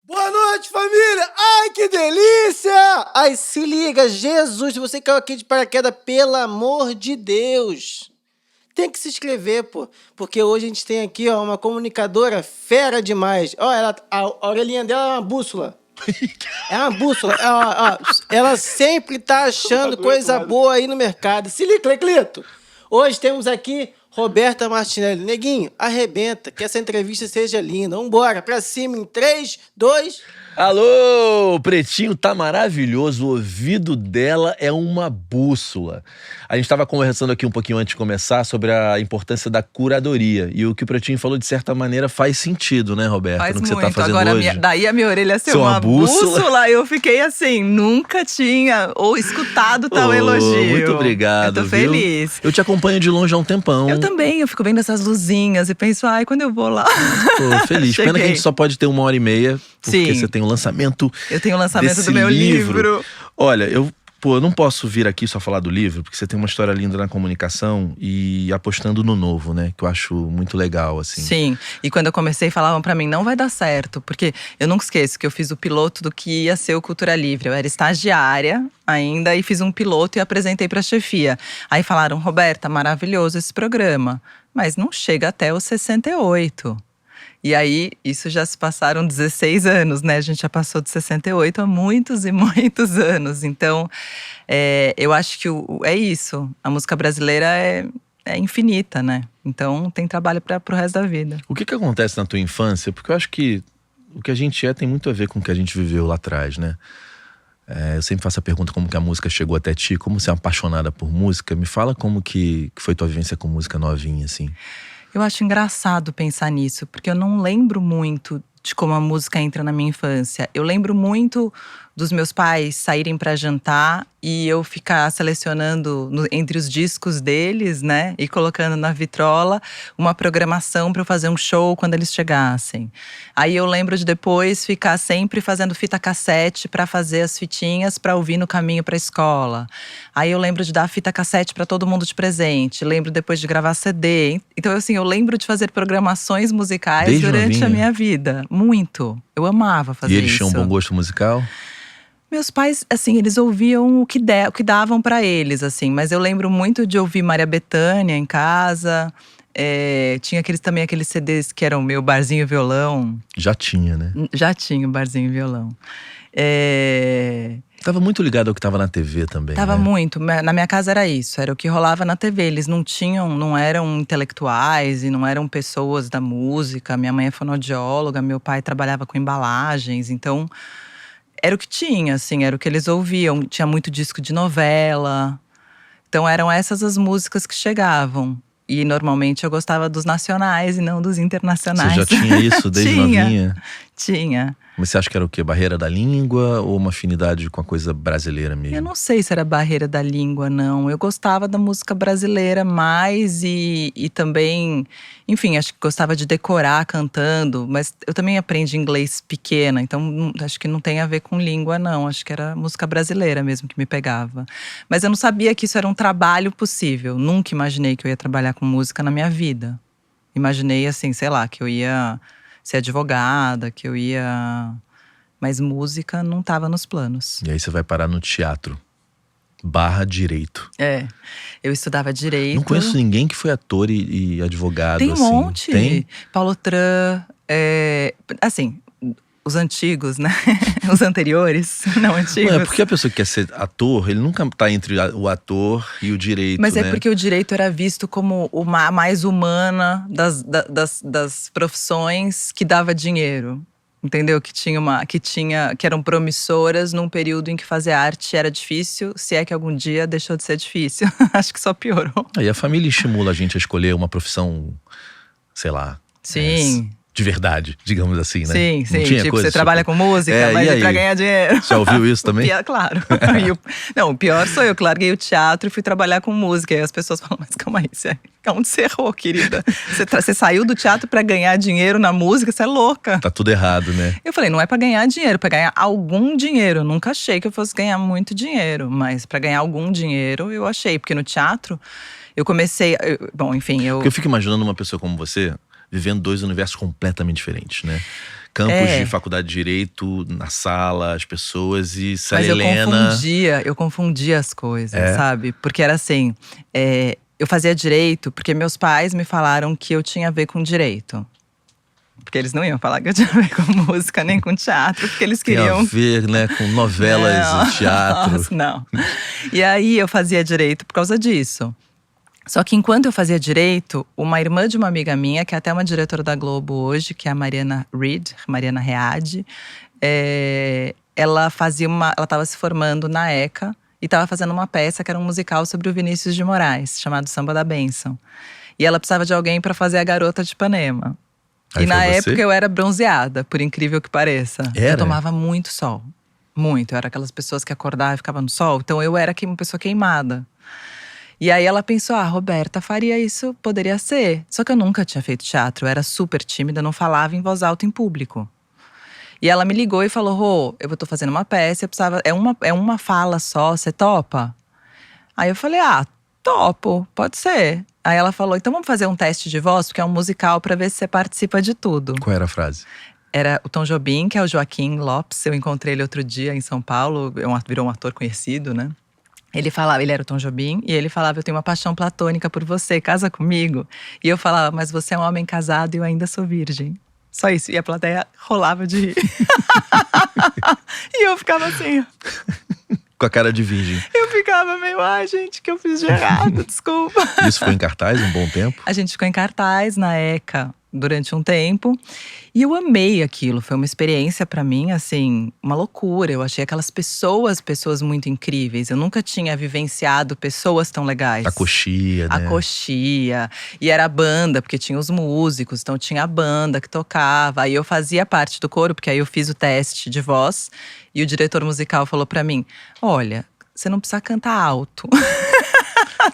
Boa noite, família! Ai, que delícia! Ai, se liga, Jesus, você caiu aqui de paraquedas, pelo amor de Deus! Tem que se inscrever, pô, porque hoje a gente tem aqui, ó, uma comunicadora fera demais. Ó, a orelhinha dela é uma bússola. É uma bússola. Ó, ela sempre tá achando coisa boa aí no mercado. Se liga, Cleito! Hoje temos aqui Roberta Martinelli. Neguinho, arrebenta, que essa entrevista seja linda. Vambora, pra cima em 3, 2... Alô, Pretinho tá maravilhoso, o ouvido dela é uma bússola. A gente estava conversando aqui um pouquinho antes de começar sobre a importância da curadoria. E o que o Pretinho falou, de certa maneira, faz sentido, né, Roberta? Faz no que muito. você tá fazendo Agora, hoje. daí a minha orelha ser uma uma bússola, eu fiquei assim, nunca tinha ou escutado tal elogio. Muito obrigado, Eu tô viu? feliz. Eu te acompanho de longe há um tempão. Eu também, eu fico vendo essas luzinhas e penso, ai, quando eu vou lá. Tô feliz. Pena que a gente só pode ter 1h30, porque Sim. você tem o lançamento. Eu tenho o lançamento desse do meu livro. Olha, eu não posso vir aqui só falar do livro, porque você tem uma história linda na comunicação e apostando no novo, né? Que eu acho muito legal, assim. Sim, e quando eu comecei falavam pra mim, não vai dar certo. Porque eu nunca esqueço que eu fiz o piloto do que ia ser o Cultura Livre. Eu era estagiária ainda e fiz um piloto e apresentei pra chefia. Aí falaram, Roberta, maravilhoso esse programa, mas não chega até os 68. E aí, isso já se passaram 16 anos, né? A gente já passou de 68 há muitos e muitos anos. Então, eu acho que é isso. A música brasileira é infinita, né? Então, tem trabalho pro resto da vida. O que acontece na tua infância? Porque eu acho que o que a gente tem muito a ver com o que a gente viveu lá atrás, né? Eu sempre faço a pergunta como que a música chegou até ti. Como você é apaixonada por música? Me fala como que foi tua vivência com música novinha, assim. Eu acho engraçado pensar nisso, porque eu não lembro muito de como a música entra na minha infância. Eu lembro muito dos meus pais saírem para jantar e eu ficar selecionando entre os discos deles, né? E colocando na vitrola uma programação para eu fazer um show quando eles chegassem. Aí eu lembro de depois ficar sempre fazendo fita cassete para fazer as fitinhas para ouvir no caminho para a escola. Aí eu lembro de dar fita cassete para todo mundo de presente. Lembro depois de gravar CD. Então, assim, eu lembro de fazer programações musicais Desde durante novinha? a minha vida. Muito. Eu amava fazer E isso. eles tinham um bom gosto musical? Meus pais, assim, eles ouviam o que davam pra eles, assim. Mas eu lembro muito de ouvir Maria Bethânia em casa. Tinha também aqueles CDs que eram meu Barzinho e Violão. Já tinha, né? Já tinha o Barzinho e Violão. Tava muito ligado ao que tava na TV também, Tava né? muito. Na minha casa era isso, era o que rolava na TV. Eles não eram intelectuais e não eram pessoas da música. Minha mãe é fonoaudióloga, meu pai trabalhava com embalagens. Então, era o que tinha, assim, era o que eles ouviam. Tinha muito disco de novela. Então, eram essas as músicas que chegavam. E normalmente eu gostava dos nacionais e não dos internacionais. Você já tinha isso desde novinha? Tinha. Mas você acha que era o quê? Barreira da língua ou uma afinidade com a coisa brasileira mesmo? Eu não sei se era barreira da língua, não. Eu gostava da música brasileira mais e também… Enfim, acho que gostava de decorar cantando. Mas eu também aprendi inglês pequena, então acho que não tem a ver com língua, não. Acho que era música brasileira mesmo que me pegava. Mas eu não sabia que isso era um trabalho possível. Nunca imaginei que eu ia trabalhar com música na minha vida. Imaginei assim, sei lá, que eu ia ser advogada, que eu ia… Mas música não estava nos planos. E aí você vai parar no teatro /direito. Eu estudava direito. Não conheço ninguém que foi ator e advogado, Tem um assim. monte. Tem? Paulo Tran, assim, os antigos, né? Os anteriores, não antigos. Não, é porque a pessoa que quer ser ator, ele nunca tá entre o ator e o direito, Mas né? é porque o direito era visto como a mais humana das profissões que dava dinheiro. Entendeu? Que eram promissoras num período em que fazer arte era difícil, se é que algum dia deixou de ser difícil. Acho que só piorou. Aí a família estimula a gente a escolher uma profissão, sei lá… Sim. De verdade, digamos assim, né? Sim, Não sim. tinha Tipo, coisa você trabalha com música, mas e é aí? pra ganhar dinheiro. Já ouviu isso também? Claro. O pior sou eu, que larguei o teatro e fui trabalhar com música. E as pessoas falam, mas calma aí, onde você errou, querida? Você saiu do teatro pra ganhar dinheiro na música, você é louca. Tá tudo errado, né? Eu falei, não é pra ganhar dinheiro, é pra ganhar algum dinheiro. Eu nunca achei que eu fosse ganhar muito dinheiro, mas pra ganhar algum dinheiro eu achei. Porque no teatro eu comecei… Bom, enfim, Porque eu fico imaginando uma pessoa como você vivendo dois universos completamente diferentes, né? campus de faculdade de Direito, na sala, as pessoas e Célia Mas Helena… eu confundia as coisas, sabe? Porque era assim, eu fazia Direito porque meus pais me falaram que eu tinha a ver com Direito. Porque eles não iam falar que eu tinha a ver com música, nem com teatro, porque eles queriam… Tem a ver, né, com novelas e teatro. Nossa, não. E aí eu fazia Direito por causa disso. Só que enquanto eu fazia Direito, uma irmã de uma amiga minha, que é até uma diretora da Globo hoje, que é a Mariana Reade, ela estava se formando na ECA e estava fazendo uma peça que era um musical sobre o Vinícius de Moraes, chamado Samba da Bênção. E ela precisava de alguém para fazer a Garota de Ipanema. Aí e na foi você? época eu era bronzeada, por incrível que pareça. Era? Eu tomava muito sol. Muito. Eu era aquelas pessoas que acordavam e ficavam no sol. Então eu era uma pessoa queimada. E aí ela pensou, Roberta faria isso, poderia ser. Só que eu nunca tinha feito teatro, eu era super tímida, não falava em voz alta em público. E ela me ligou e falou, Rô, eu tô fazendo uma peça, eu precisava, é uma fala só, você topa? Aí eu falei, topo, pode ser. Aí ela falou, então vamos fazer um teste de voz, porque é um musical pra ver se você participa de tudo. Qual era a frase? Era o Tom Jobim, que é o Joaquim Lopes, eu encontrei ele outro dia em São Paulo, virou um ator conhecido, né? Ele era o Tom Jobim, e ele falava, eu tenho uma paixão platônica por você, casa comigo. E eu falava, mas você é um homem casado e eu ainda sou virgem. Só isso, e a plateia rolava de rir. E eu ficava assim… Com a cara de virgem. Eu ficava meio, gente, que eu fiz de errado, desculpa. Isso foi em cartaz um bom tempo? A gente ficou em cartaz na ECA durante um tempo. E eu amei aquilo, foi uma experiência pra mim, assim, uma loucura. Eu achei aquelas pessoas muito incríveis. Eu nunca tinha vivenciado pessoas tão legais. A coxia, né? A coxia. E era a banda, porque tinha os músicos, então tinha a banda que tocava. Aí eu fazia parte do coro, porque aí eu fiz o teste de voz. E o diretor musical falou pra mim, olha, você não precisa cantar alto.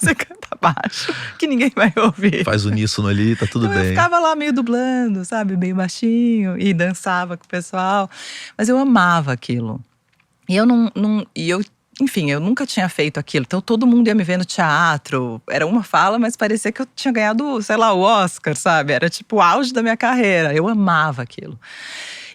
Você canta baixo, que ninguém vai ouvir. Faz uníssono ali, tá tudo então bem. Eu ficava lá meio dublando, sabe, bem baixinho. E dançava com o pessoal. Mas eu amava aquilo. E enfim, eu nunca tinha feito aquilo. Então todo mundo ia me ver no teatro. Era uma fala, mas parecia que eu tinha ganhado, sei lá, o Oscar, sabe? Era tipo o auge da minha carreira. Eu amava aquilo.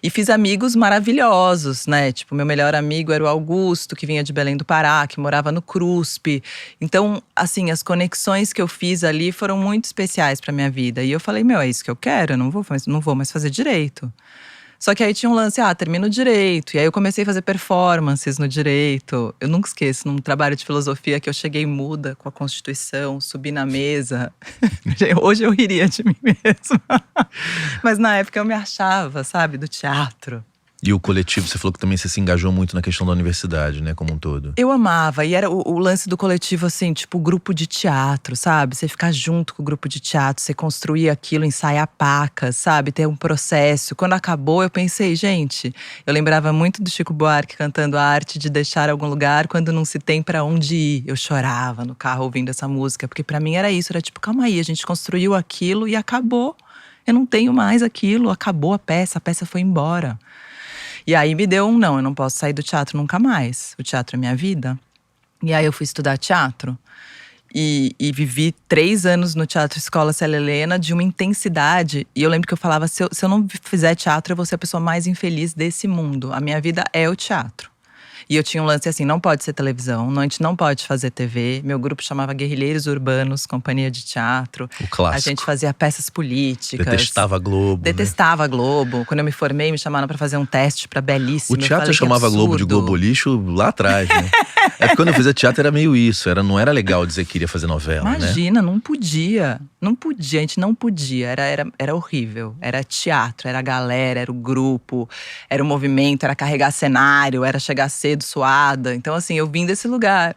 E fiz amigos maravilhosos, né? Tipo, meu melhor amigo era o Augusto, que vinha de Belém do Pará, que morava no CRUSP. Então, assim, as conexões que eu fiz ali foram muito especiais pra minha vida. E eu falei, é isso que eu quero, eu não vou mais fazer Direito. Só que aí tinha um lance, termina o Direito. E aí eu comecei a fazer performances no Direito. Eu nunca esqueço, num trabalho de filosofia que eu cheguei muda com a Constituição, subi na mesa. Hoje eu riria de mim mesma. Mas na época eu me achava, sabe, do teatro. E o coletivo, você falou que também você se engajou muito na questão da universidade, né, como um todo. Eu amava, e era o lance do coletivo, assim, tipo, grupo de teatro, sabe? Você ficar junto com o grupo de teatro, você construir aquilo, ensaiar pacas, sabe? Ter um processo. Quando acabou, eu pensei, gente… Eu lembrava muito do Chico Buarque cantando a arte de deixar algum lugar quando não se tem pra onde ir. Eu chorava no carro ouvindo essa música, porque pra mim era isso, era tipo, calma aí, a gente construiu aquilo e acabou. Eu não tenho mais aquilo, acabou a peça foi embora. E aí me deu eu não posso sair do teatro nunca mais. O teatro é minha vida. E aí eu fui estudar teatro. E vivi 3 anos no Teatro Escola Célia Helena de uma intensidade. E eu lembro que eu falava, se eu não fizer teatro, eu vou ser a pessoa mais infeliz desse mundo. A minha vida é o teatro. E eu tinha um lance assim, não pode ser televisão, a gente não pode fazer TV. Meu grupo chamava Guerrilheiros Urbanos, Companhia de Teatro. O clássico. A gente fazia peças políticas. Detestava a Globo. Detestava a Globo. Quando eu me formei, me chamaram pra fazer um teste pra Belíssima. O teatro chamava Globo de Globo Lixo lá atrás, né? É que quando eu fazia teatro era meio isso. Não era legal dizer que iria fazer novela, Imagina, né? não podia. Não podia, a gente não podia. Era horrível. Era teatro, era a galera, era o grupo, era o movimento, era carregar cenário, era chegar cedo, suada. Então, assim, eu vim desse lugar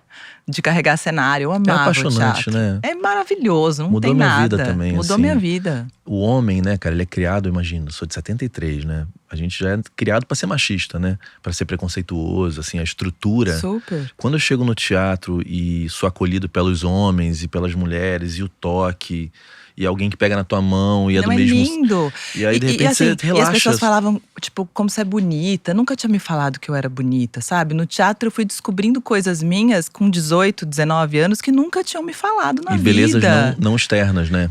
de carregar cenário. Eu amava o apaixonante, teatro. né? É maravilhoso, não Mudou tem minha nada. vida também, Mudou assim. minha vida. O homem, né, cara, ele é criado, imagina, sou de 73, né? A gente já é criado pra ser machista, né? Pra ser preconceituoso, assim, a estrutura. Super. Quando eu chego no teatro e sou acolhido pelos homens e pelas mulheres, e o toque, E alguém que pega na tua mão e é Não, do é mesmo. lindo. E aí, de repente, assim, você relaxa. E as pessoas falavam, tipo, como você é bonita. Nunca tinha me falado que eu era bonita, sabe? No teatro eu fui descobrindo coisas minhas com 18, 19 anos que nunca tinham me falado na E vida. belezas não externas, né?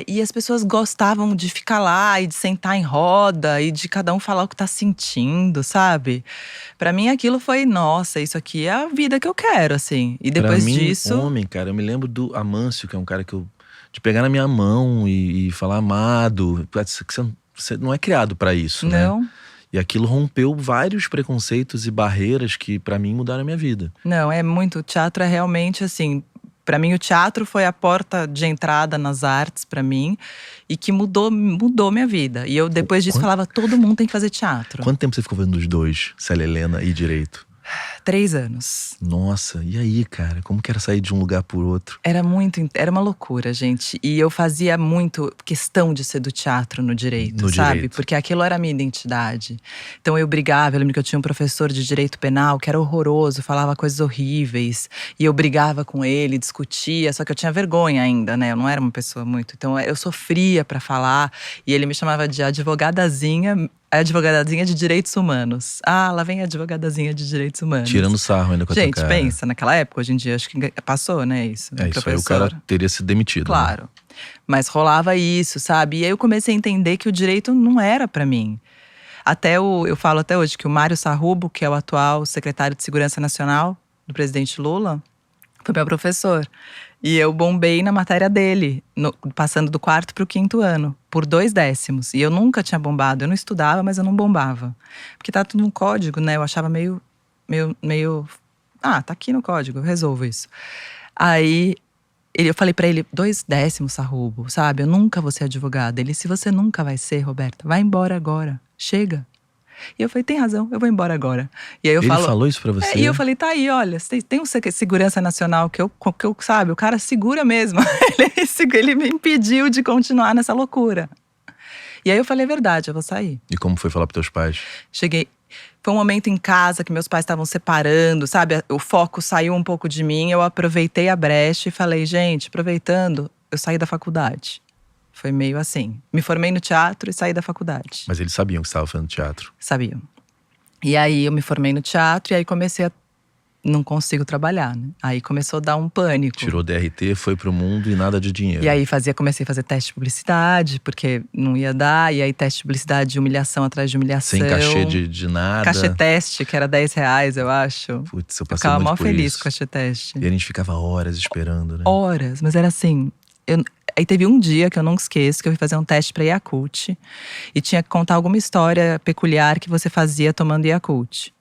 E as pessoas gostavam de ficar lá e de sentar em roda e de cada um falar o que tá sentindo, sabe? Pra mim aquilo foi, nossa, isso aqui é a vida que eu quero, assim. E depois Pra mim, disso… homem, cara, eu me lembro do Amâncio, que é um cara que eu… De pegar na minha mão e falar amado. Você não é criado pra isso, né? Não, E aquilo rompeu vários preconceitos e barreiras que pra mim mudaram a minha vida. não, é muito… O teatro é realmente assim… Pra mim o teatro foi a porta de entrada nas artes pra mim. E que mudou minha vida. E eu depois disso falava, todo mundo tem que fazer teatro. Quanto tempo você ficou vendo os dois, Célia Helena e Direito? 3 anos. Nossa, e aí, cara? Como que era sair de um lugar por outro? Era uma loucura, gente. E eu fazia muito questão de ser do teatro no direito, No sabe? direito. Porque aquilo era a minha identidade. Então eu brigava, eu lembro que eu tinha um professor de direito penal que era horroroso, falava coisas horríveis. E eu brigava com ele, discutia, só que eu tinha vergonha ainda, né? Eu não era uma pessoa muito… Então eu sofria pra falar. E ele me chamava de advogadazinha de direitos humanos. Ah, lá vem a advogadazinha de direitos humanos. Tirando sarro ainda com a tua Gente, cara. pensa, naquela época, hoje em dia, acho que passou, né, isso. É, isso aí o cara teria se demitido. Né? Claro. Mas rolava isso, sabe? E aí eu comecei a entender que o direito não era pra mim. Eu falo até hoje que o Mário Sarrubo, que é o atual secretário de Segurança Nacional do presidente Lula, foi meu professor. E eu bombei na matéria dele, passando do 4º pro 5º ano, por 2 décimos. E eu nunca tinha bombado, eu não estudava, mas eu não bombava. Porque tá tudo no código, né? Eu achava meio… tá aqui no código, eu resolvo isso. Aí eu falei pra ele, 2 décimos, Sarrubo, sabe? Eu nunca vou ser advogada. Ele, se você nunca vai ser, Roberta, vai embora agora, chega. E eu falei, tem razão, eu vou embora agora. E aí Ele falou isso pra você? E eu falei, tá aí, olha, tem um segurança nacional que eu sabe, o cara segura mesmo. Ele me impediu de continuar nessa loucura. E aí eu falei, é verdade, eu vou sair. E como foi falar pros teus pais? Cheguei… Foi um momento em casa que meus pais estavam separando, sabe? O foco saiu um pouco de mim, eu aproveitei a brecha e falei, gente, aproveitando, eu saí da faculdade. Foi meio assim. Me formei no teatro e saí da faculdade. Mas eles sabiam que você estava fazendo teatro? Sabiam. E aí eu me formei no teatro e aí comecei a… Não consigo trabalhar, né? Aí começou a dar um pânico. Tirou DRT, foi pro mundo e nada de dinheiro. E aí comecei a fazer teste de publicidade, porque não ia dar. E aí teste de publicidade de humilhação atrás de humilhação. Sem cachê de nada. Cachê teste, que era R$10, eu acho. Putz, eu Eu passei ficava muito mó por feliz isso. com o cachê teste. E a gente ficava horas esperando, né? Horas, mas era assim… Aí teve um dia que eu não esqueço, que eu fui fazer um teste pra Yakult. E tinha que contar alguma história peculiar que você fazia tomando Yakult.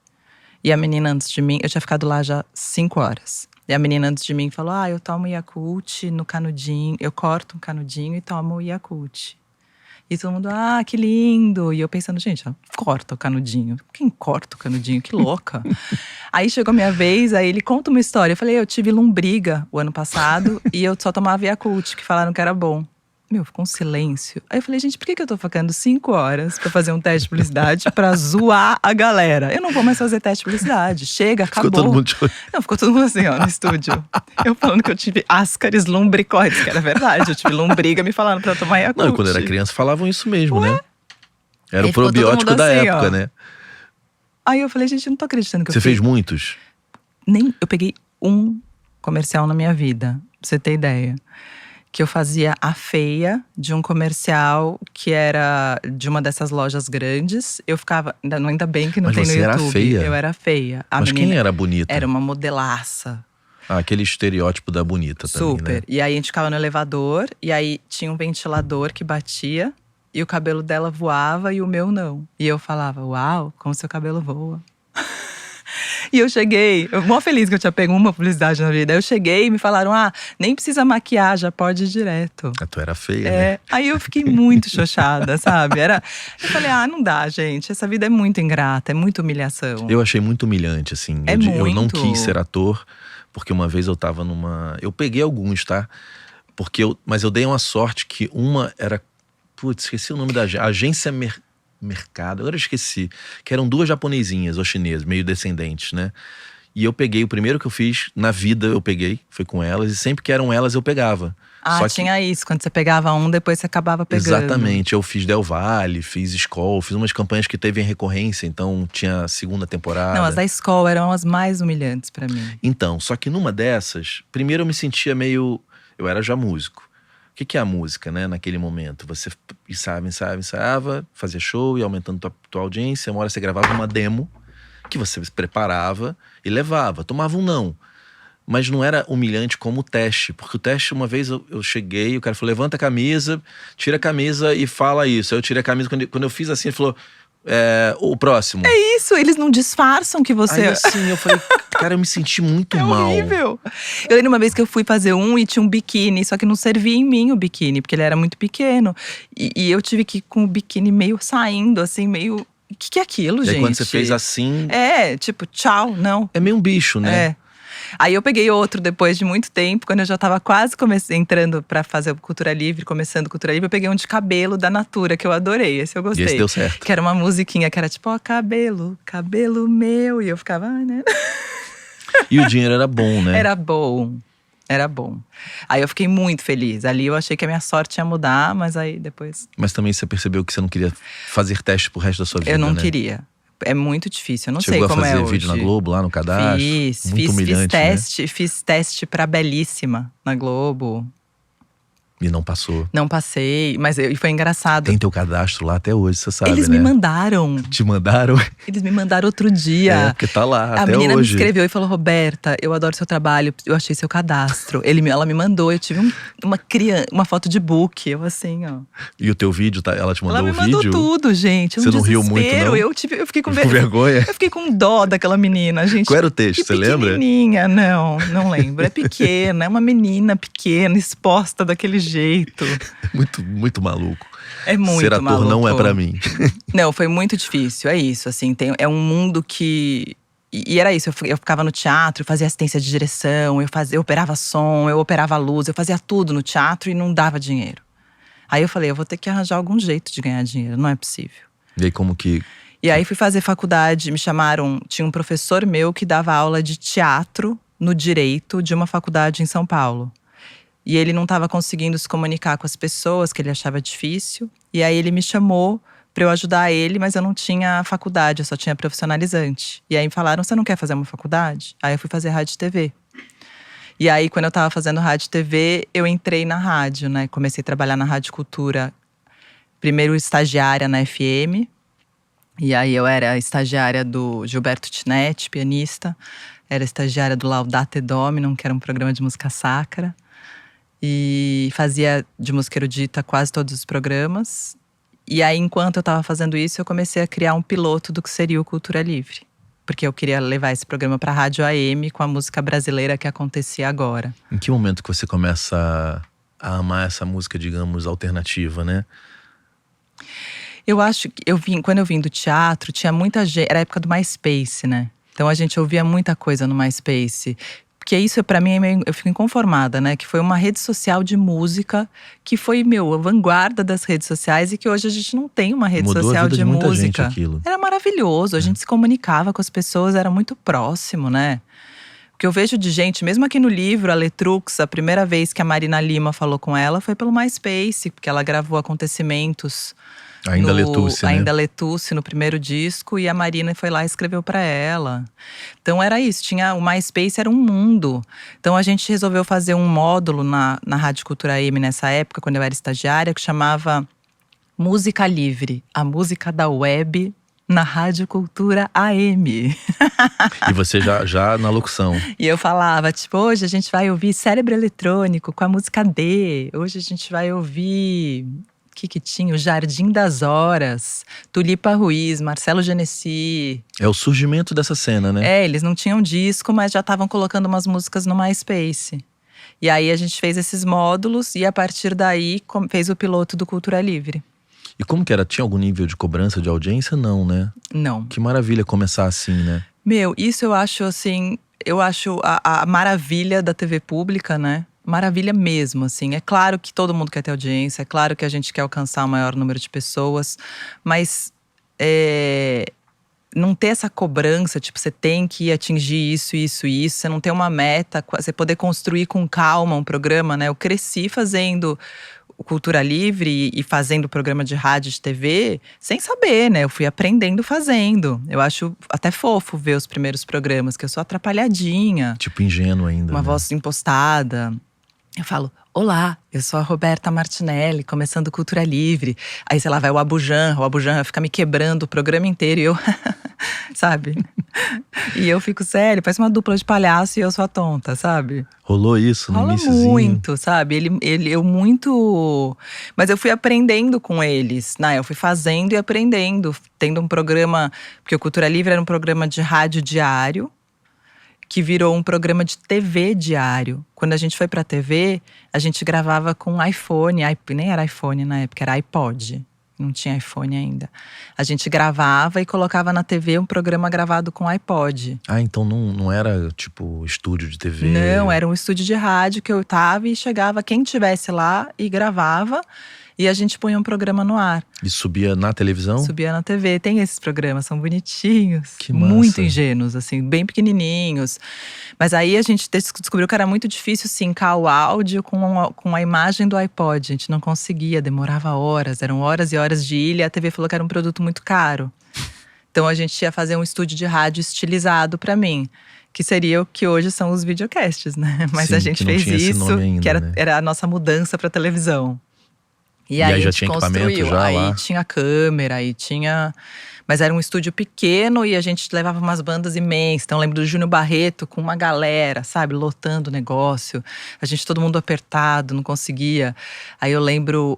E a menina antes de mim, eu tinha ficado lá já 5 horas. E a menina antes de mim falou, eu tomo Yakult no canudinho. Eu corto um canudinho e tomo o Yakult. E todo mundo, que lindo. E eu pensando, gente, corta o canudinho. Quem corta o canudinho? Que louca. Aí chegou a minha vez, aí ele conta uma história. Eu falei, eu tive lombriga o ano passado e eu só tomava Yakult, que falaram que era bom. Meu, ficou um silêncio. Aí eu falei, gente, por que eu tô ficando 5 horas pra fazer um teste de publicidade pra zoar a galera? Eu não vou mais fazer teste de publicidade. Chega, acabou. Ficou todo mundo Não, ficou todo mundo assim, ó, no estúdio. Eu falando que eu tive ascaris lumbricoides, que era verdade. Eu tive lombriga, me falaram pra eu tomar Yakult. Não, quando era criança falavam isso mesmo, né? Era Aí o ficou todo probiótico mundo da assim, época, ó. né? Aí eu falei, gente, eu não tô acreditando que Você eu fiz. fez muitos? Eu peguei um comercial na minha vida, pra você ter ideia. Que eu fazia a feia de um comercial que era de uma dessas lojas grandes. Eu ficava… Ainda bem que não Mas tem no você era YouTube. feia? Eu era feia. A Mas menina quem era bonita? era uma modelaça. Aquele estereótipo da bonita também, Super. né? E aí a gente ficava no elevador. E aí tinha um ventilador que batia. E o cabelo dela voava e o meu não. E eu falava, uau, como seu cabelo voa. E eu cheguei, mó feliz que eu tinha pego uma publicidade na vida. Aí eu cheguei e me falaram, nem precisa maquiar, já pode ir direto. Tu era feia, né? Aí eu fiquei muito xoxada, sabe? Eu falei, não dá, gente. Essa vida é muito ingrata, é muita humilhação. Eu achei muito humilhante, assim. É Eu não muito. quis ser ator, porque uma vez eu tava numa… Eu peguei alguns, tá? Mas eu dei uma sorte que uma era… Putz, esqueci o nome da agência Mercado, agora eu esqueci. Que eram 2 japonesinhas ou chinesas, meio descendentes, né? E eu peguei, o primeiro que eu fiz na vida eu peguei, foi com elas. E sempre que eram elas eu pegava. Ah, Só que- tinha isso. Quando você pegava um, depois você acabava pegando. Exatamente, eu fiz Del Valle, fiz Skol, fiz umas campanhas que teve em recorrência, então tinha segunda temporada. Não, as da escola eram as mais humilhantes pra mim. Então, só que numa dessas, primeiro eu me sentia meio… Eu era já músico. O que é a música, né, naquele momento? Você ensaiava, fazia show, ia aumentando tua audiência. Uma hora você gravava uma demo, que você se preparava e levava. Tomava um não. Mas não era humilhante como o teste. Porque o teste, uma vez eu cheguei, o cara falou, levanta a camisa, tira a camisa e fala isso. Aí eu tirei a camisa, quando eu fiz assim, ele falou… o próximo. É isso, eles não disfarçam que você… Aí assim, eu falei, cara, eu me senti muito É mal. horrível. Eu lembro uma vez que eu fui fazer um e tinha um biquíni, só que não servia em mim o biquíni, porque ele era muito pequeno. E eu tive que ir com o biquíni meio saindo, assim, meio… O que é aquilo, E gente? aí quando você fez assim, É, tipo, tchau, não. é meio um bicho, né? É. Aí eu peguei outro depois de muito tempo, quando eu já tava quase entrando pra fazer o Cultura Livre, começando o Cultura Livre, eu peguei um de cabelo da Natura, que eu adorei, esse eu E gostei. esse deu certo. Que era uma musiquinha que era tipo, ó, cabelo, cabelo meu. E eu ficava, ai, né? E o dinheiro era bom, né? Era bom, era bom. Aí eu fiquei muito feliz. Ali eu achei que a minha sorte ia mudar, mas aí depois… Mas também você percebeu que você não queria fazer teste pro resto da sua vida, Eu não né? queria. É muito difícil, eu não Chegou sei a como fazer é hoje. vídeo na Globo, lá no cadastro? Muito humilhante, né? Fiz teste pra Belíssima na Globo. E não passou. Não passei, mas e foi engraçado. Tem teu cadastro lá até hoje, você sabe, Eles né? me mandaram. Te mandaram? Eles me mandaram outro dia. É, porque tá lá A até menina hoje. me escreveu e falou: Roberta, eu adoro seu trabalho, eu achei seu cadastro. Ela me mandou, eu tive uma foto de book, eu assim, ó. E o teu vídeo, ela te mandou Ela me o mandou vídeo? tudo, gente. Você não riu muito, não? Eu fiquei com Com vergonha? Eu fiquei com dó daquela menina, gente. Qual era o texto, você lembra? Pequenininha, não lembro. É pequena, é uma menina pequena, exposta daquele jeito. Muito maluco. É muito Ser ator maluco. não é pra mim. Não, foi muito difícil, é isso, assim, é um mundo que… E era isso, eu ficava no teatro, eu fazia assistência de direção, eu operava som, eu operava luz, eu fazia tudo no teatro e não dava dinheiro. Aí eu falei, eu vou ter que arranjar algum jeito de ganhar dinheiro, não é possível. E aí como que… E aí fui fazer faculdade, me chamaram, tinha um professor meu que dava aula de teatro no direito de uma faculdade em São Paulo. E ele não estava conseguindo se comunicar com as pessoas, que ele achava difícil. E aí ele me chamou para eu ajudar ele, mas eu não tinha faculdade, eu só tinha profissionalizante. E aí me falaram, você não quer fazer uma faculdade? Aí eu fui fazer rádio e TV. E aí, quando eu estava fazendo rádio e TV, eu entrei na rádio, né? Comecei a trabalhar na Rádio Cultura, primeiro estagiária na FM. E aí eu era estagiária do Gilberto Tinetti, pianista. Era estagiária do Laudate Dominum, que era um programa de música sacra. E fazia de música erudita quase todos os programas. E aí, enquanto eu estava fazendo isso, eu comecei a criar um piloto do que seria o Cultura Livre. Porque eu queria levar esse programa para a Rádio AM com a música brasileira que acontecia agora. Em que momento que você começa a amar essa música, digamos, alternativa, né? Eu acho que quando eu vim do teatro, tinha muita gente… Era a época do MySpace, né? Então a gente ouvia muita coisa no MySpace. Porque isso, pra mim, eu fico inconformada, né? Que foi uma rede social de música que foi, a vanguarda das redes sociais. E que hoje a gente não tem uma rede Mudou a social vida de muita gente música. aquilo. Era maravilhoso, a gente se comunicava com as pessoas, era muito próximo, né? O que eu vejo de gente, mesmo aqui no livro, a Letrux, a primeira vez que a Marina Lima falou com ela foi pelo MySpace. Porque ela gravou Acontecimentos… Ainda Letusse, né? Ainda Letusse, no primeiro disco. E a Marina foi lá e escreveu pra ela. Então era isso, o MySpace era um mundo. Então a gente resolveu fazer um módulo na Rádio Cultura AM nessa época, quando eu era estagiária, que chamava Música Livre. A música da web na Rádio Cultura AM. E você já na locução. E eu falava, tipo, hoje a gente vai ouvir Cérebro Eletrônico com a música D. Hoje a gente vai ouvir… O que tinha? O Jardim das Horas, Tulipa Ruiz, Marcelo Genesi. É o surgimento dessa cena, né? É, eles não tinham disco, mas já estavam colocando umas músicas no MySpace. E aí a gente fez esses módulos e a partir daí fez o piloto do Cultura Livre. E como que era? Tinha algum nível de cobrança de audiência? Não, né? Não. Que maravilha começar assim, né? Isso eu acho assim… Eu acho a maravilha da TV pública, né? Maravilha mesmo, assim. É claro que todo mundo quer ter audiência, é claro que a gente quer alcançar o maior número de pessoas, mas não ter essa cobrança, tipo, você tem que atingir isso, isso, isso. Você não ter uma meta, você poder construir com calma um programa, né? Eu cresci fazendo o Cultura Livre e fazendo programa de rádio, de TV, sem saber, né? Eu fui aprendendo fazendo. Eu acho até fofo ver os primeiros programas, que eu sou atrapalhadinha. Tipo, ingênuo ainda. Uma né? voz impostada. Eu falo, olá, eu sou a Roberta Martinelli, começando Cultura Livre. Aí, sei lá, vai o Abujanra fica me quebrando o programa inteiro e eu… sabe? E eu fico sério, parece uma dupla de palhaço e eu sou a tonta, sabe? Rolou isso no Rola iniciozinho? muito, sabe? Eu muito… Mas eu fui aprendendo com eles, né? Eu fui fazendo e aprendendo. Tendo um programa… Porque o Cultura Livre era um programa de rádio diário, que virou um programa de TV diário. Quando a gente foi pra TV, a gente gravava com iPhone, nem era iPhone na época, era iPod. Não tinha iPhone ainda. A gente gravava e colocava na TV um programa gravado com iPod. Ah, então não era tipo estúdio de TV? Não, era um estúdio de rádio que eu tava e chegava quem tivesse lá e gravava. E a gente punha um programa no ar. E subia na televisão? Subia na TV. Tem esses programas, são bonitinhos. Que massa. Muito ingênuos, assim, bem pequenininhos. Mas aí a gente descobriu que era muito difícil sincar o áudio com a imagem do iPod. A gente não conseguia, demorava horas. Eram horas e horas de ilha. A TV falou que era um produto muito caro. Então a gente ia fazer um estúdio de rádio estilizado pra mim. Que seria o que hoje são os videocasts, né? Mas Sim, a gente que não fez tinha esse isso, nome ainda, que era, né? era a nossa mudança pra televisão. E aí aí já a gente tinha equipamento construiu, já aí lá? tinha câmera, aí tinha… Mas era um estúdio pequeno e a gente levava umas bandas imensas. Então eu lembro do Júnior Barreto com uma galera, sabe? Lotando o negócio. A gente, todo mundo apertado, não conseguia. Aí eu lembro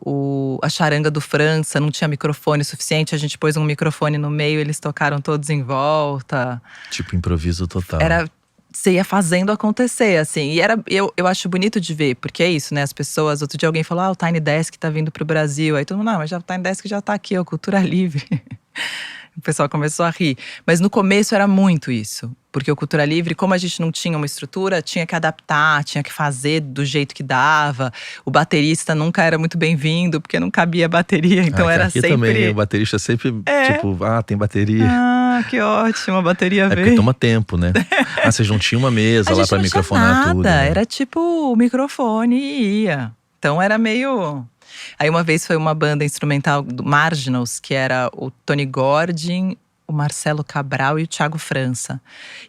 a charanga do França, não tinha microfone suficiente. A gente pôs um microfone no meio, eles tocaram todos em volta. Tipo, improviso total. Você ia fazendo acontecer, assim. E eu acho bonito de ver, porque é isso, né? As pessoas… Outro dia alguém falou, o Tiny Desk tá vindo pro Brasil. Aí todo mundo, não, mas o Tiny Desk já tá aqui, Cultura Livre. O pessoal começou a rir. Mas no começo era muito isso. Porque o Cultura Livre, como a gente não tinha uma estrutura, tinha que adaptar, tinha que fazer do jeito que dava. O baterista nunca era muito bem-vindo, porque não cabia bateria. Então era aqui sempre… também, o baterista sempre, tipo, tem bateria. Ah, que ótimo, a bateria veio. Porque toma tempo, né? Vocês não tinham uma mesa lá pra microfonar tudo. Né? Era tipo o microfone e ia. Então era meio… Aí uma vez foi uma banda instrumental do Marginals, que era o Tony Gordon, o Marcelo Cabral e o Thiago França.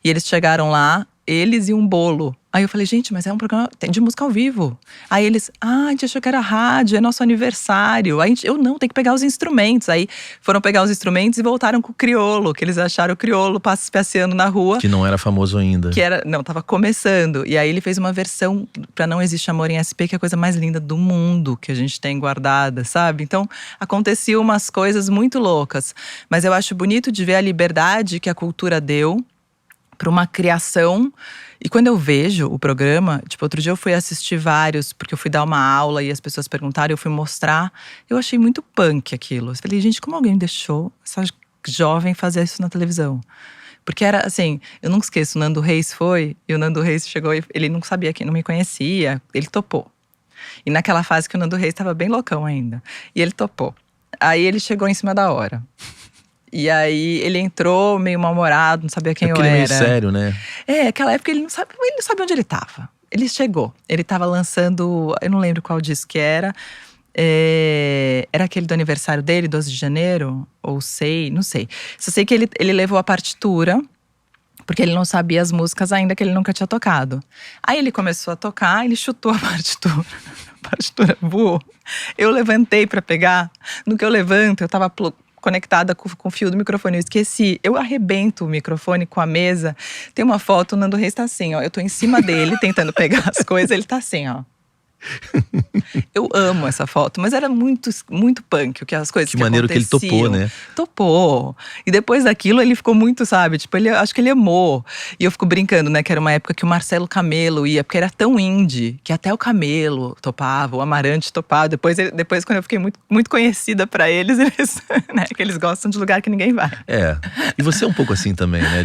E eles chegaram lá, eles e um bolo. Aí eu falei, gente, mas é um programa de música ao vivo. Aí eles, a gente achou que era rádio, é nosso aniversário. Aí tem que pegar os instrumentos. Aí foram pegar os instrumentos e voltaram com o criolo, que eles acharam o criolo passeando na rua. Que não era famoso ainda. Tava começando. E aí ele fez uma versão pra Não Existe Amor em SP, que é a coisa mais linda do mundo que a gente tem guardada, sabe? Então, aconteciam umas coisas muito loucas. Mas eu acho bonito de ver a liberdade que a cultura deu para uma criação. E quando eu vejo o programa, tipo, outro dia eu fui assistir vários, porque eu fui dar uma aula e as pessoas perguntaram, eu fui mostrar. Eu achei muito punk aquilo. Eu falei, gente, como alguém deixou essa jovem fazer isso na televisão? Porque era assim, eu nunca esqueço, o Nando Reis foi, e o Nando Reis chegou e ele não sabia quem, não me conhecia, ele topou. E naquela fase que o Nando Reis estava bem loucão ainda. E ele topou. Aí ele chegou em cima da hora. E aí ele entrou meio mal-humorado, não sabia quem eu era. Ele é meio sério, né? Aquela época ele não sabe onde ele tava. Ele chegou, ele tava lançando, eu não lembro qual disco que era. Era aquele do aniversário dele, 12 de janeiro? Ou não sei. Só sei que ele levou a partitura, porque ele não sabia as músicas ainda, que ele nunca tinha tocado. Aí ele começou a tocar, ele chutou a partitura. A partitura voou. Eu levantei pra pegar. No que eu levanto, eu tava conectada com o fio do microfone, eu esqueci. Eu arrebento o microfone com a mesa. Tem uma foto, o Nando Reis tá assim, ó. Eu tô em cima dele, tentando pegar as coisas, ele tá assim, ó. Eu amo essa foto, mas era muito, muito punk as coisas que maneiro aconteciam. Que ele topou, né? Topou. E depois daquilo ele ficou muito, sabe? Tipo, acho que ele amou. E eu fico brincando, né? Que era uma época que o Marcelo Camelo ia, porque era tão indie, que até o Camelo topava, o Amarante topava. Depois quando eu fiquei muito, muito conhecida pra eles, né? Que eles gostam de lugar que ninguém vai. E você é um pouco assim também, né?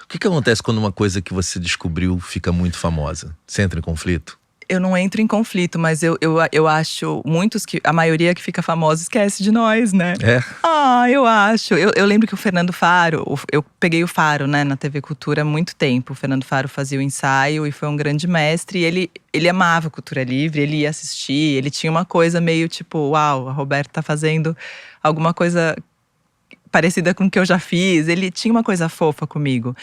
O que acontece quando uma coisa que você descobriu fica muito famosa? Você entra em conflito? Eu não entro em conflito, mas eu acho a maioria que fica famosa esquece de nós, né? É. Eu acho. Eu lembro que o Fernando Faro, eu peguei o Faro, né, na TV Cultura há muito tempo. O Fernando Faro fazia o ensaio e foi um grande mestre. E ele amava Cultura Livre, ele ia assistir. Ele tinha uma coisa meio tipo, uau, a Roberta tá fazendo alguma coisa parecida com o que eu já fiz. Ele tinha uma coisa fofa comigo.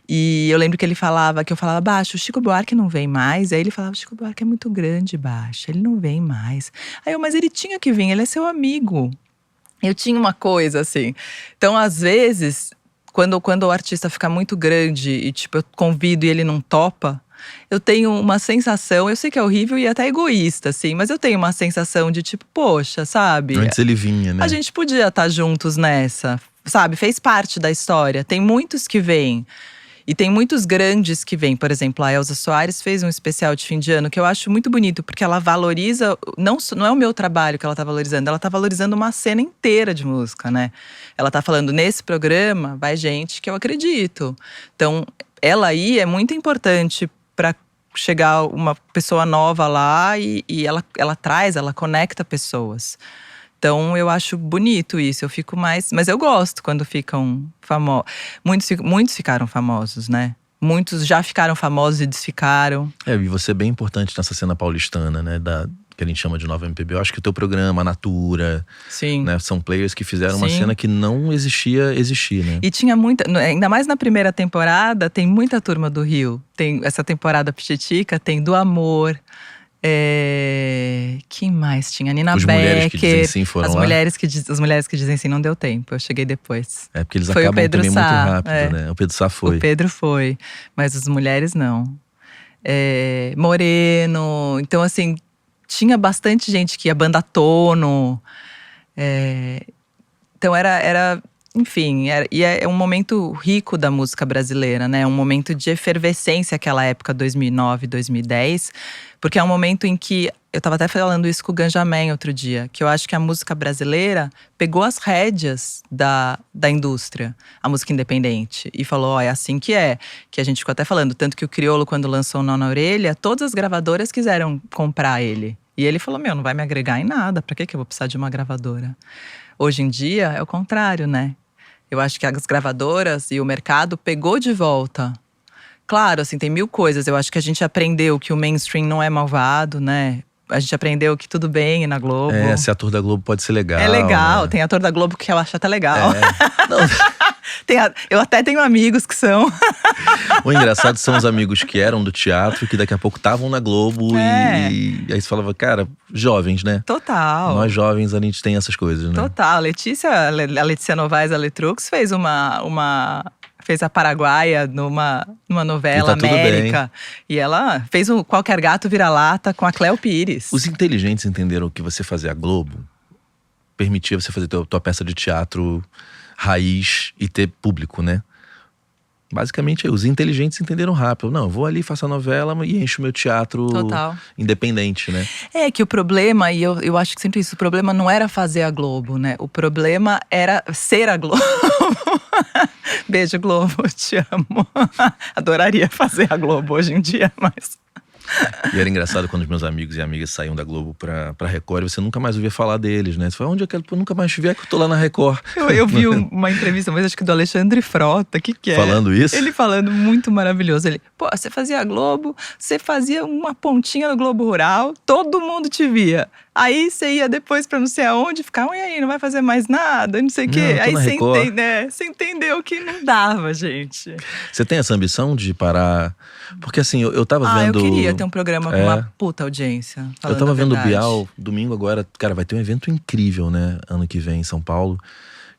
E eu lembro que ele falava, que eu falava, Baixo, o Chico Buarque não vem mais. Aí ele falava, o Chico Buarque é muito grande, Baixo, ele não vem mais. Aí eu, mas ele tinha que vir, ele é seu amigo. Eu tinha uma coisa assim. Então, às vezes, quando o artista fica muito grande e tipo, eu convido e ele não topa, eu tenho uma sensação, eu sei que é horrível e até egoísta, assim, mas eu tenho uma sensação de tipo, poxa, sabe? Antes ele vinha, né? A gente podia estar juntos nessa, sabe? Fez parte da história. Tem muitos que vêm. E tem muitos grandes que vêm. Por exemplo, a Elza Soares fez um especial de fim de ano que eu acho muito bonito, porque ela valoriza, não é o meu trabalho que ela tá valorizando, ela tá valorizando uma cena inteira de música, né? Ela tá falando, nesse programa vai gente que eu acredito. Então, ela aí é muito importante para chegar uma pessoa nova lá e ela conecta pessoas. Então, eu acho bonito isso, eu fico mais… Mas eu gosto quando ficam famosos. Muitos ficaram famosos, né? Muitos já ficaram famosos e desficaram. E você é bem importante nessa cena paulistana, né? Que a gente chama de Nova MPB. Eu acho que o teu programa, a Natura… Sim. Né? São players que fizeram uma Sim. cena que não existia existir, né? E tinha muita… Ainda mais na primeira temporada, tem muita turma do Rio. Tem essa temporada Pichitica, tem Do Amor… Quem mais tinha? Nina Os Becker. Mulheres que Dizem Sim foram as lá? Mulheres que Dizem Sim não deu tempo, eu cheguei depois. É porque eles Foi o acabam Pedro também Sá, muito rápido, né? O Pedro Sá foi. O Pedro foi, mas as mulheres não. Moreno, então assim, tinha bastante gente que ia, Banda Tono. Então enfim, e é um momento rico da música brasileira, né? Um momento de efervescência, aquela época, 2009, 2010. Porque é um momento em que, eu estava até falando isso com o Ganjamin outro dia, que eu acho que a música brasileira pegou as rédeas da indústria, a música independente. E falou, é assim que é. Que a gente ficou até falando, tanto que o Criolo, quando lançou o Nó na Orelha, todas as gravadoras quiseram comprar ele. E ele falou, não vai me agregar em nada, pra que eu vou precisar de uma gravadora? Hoje em dia, é o contrário, né? Eu acho que as gravadoras e o mercado pegou de volta. Claro, assim, tem mil coisas. Eu acho que a gente aprendeu que o mainstream não é malvado, né? A gente aprendeu que tudo bem na Globo. Ser ator da Globo pode ser legal. É legal, né? tem ator da Globo que eu acho até legal. Não. Eu até tenho amigos que são. O engraçado são os amigos que eram do teatro, que daqui a pouco estavam na Globo e aí você falava, cara, jovens, né? Total. Nós jovens, a gente tem essas coisas, né? Total. A Letícia Novaes, a Letrux, fez fez a Paraguaia numa novela E tá América. E ela fez o Qualquer Gato Vira-Lata com a Cléo Pires. Os inteligentes entenderam que você fazer a Globo permitia você fazer tua peça de teatro raiz e ter público, né? Basicamente, os inteligentes entenderam rápido. Não, eu vou ali, faço a novela e encho o meu teatro Total. Independente, né? É que o problema, e eu acho que sempre isso, o problema não era fazer a Globo, né? O problema era ser a Globo. Beijo, Globo, te amo. Adoraria fazer a Globo hoje em dia, mas… E era engraçado quando os meus amigos e amigas saíam da Globo pra Record e você nunca mais ouvia falar deles, né? Você fala, onde é que eu nunca mais estiver, que eu tô lá na Record. Eu vi uma entrevista, mas acho que do Alexandre Frota, que é? Falando isso? Ele falando muito maravilhoso. Ele, você fazia a Globo, você fazia uma pontinha no Globo Rural, todo mundo te via. Aí você ia depois pra não sei aonde, ficava, e aí, não vai fazer mais nada, não sei o quê. Aí você entendeu que não dava, gente. Você tem essa ambição de parar? Porque assim, eu tava vendo… eu queria ter um programa com uma puta audiência. Eu tava vendo o Bial, domingo agora, cara, vai ter um evento incrível, né? Ano que vem em São Paulo.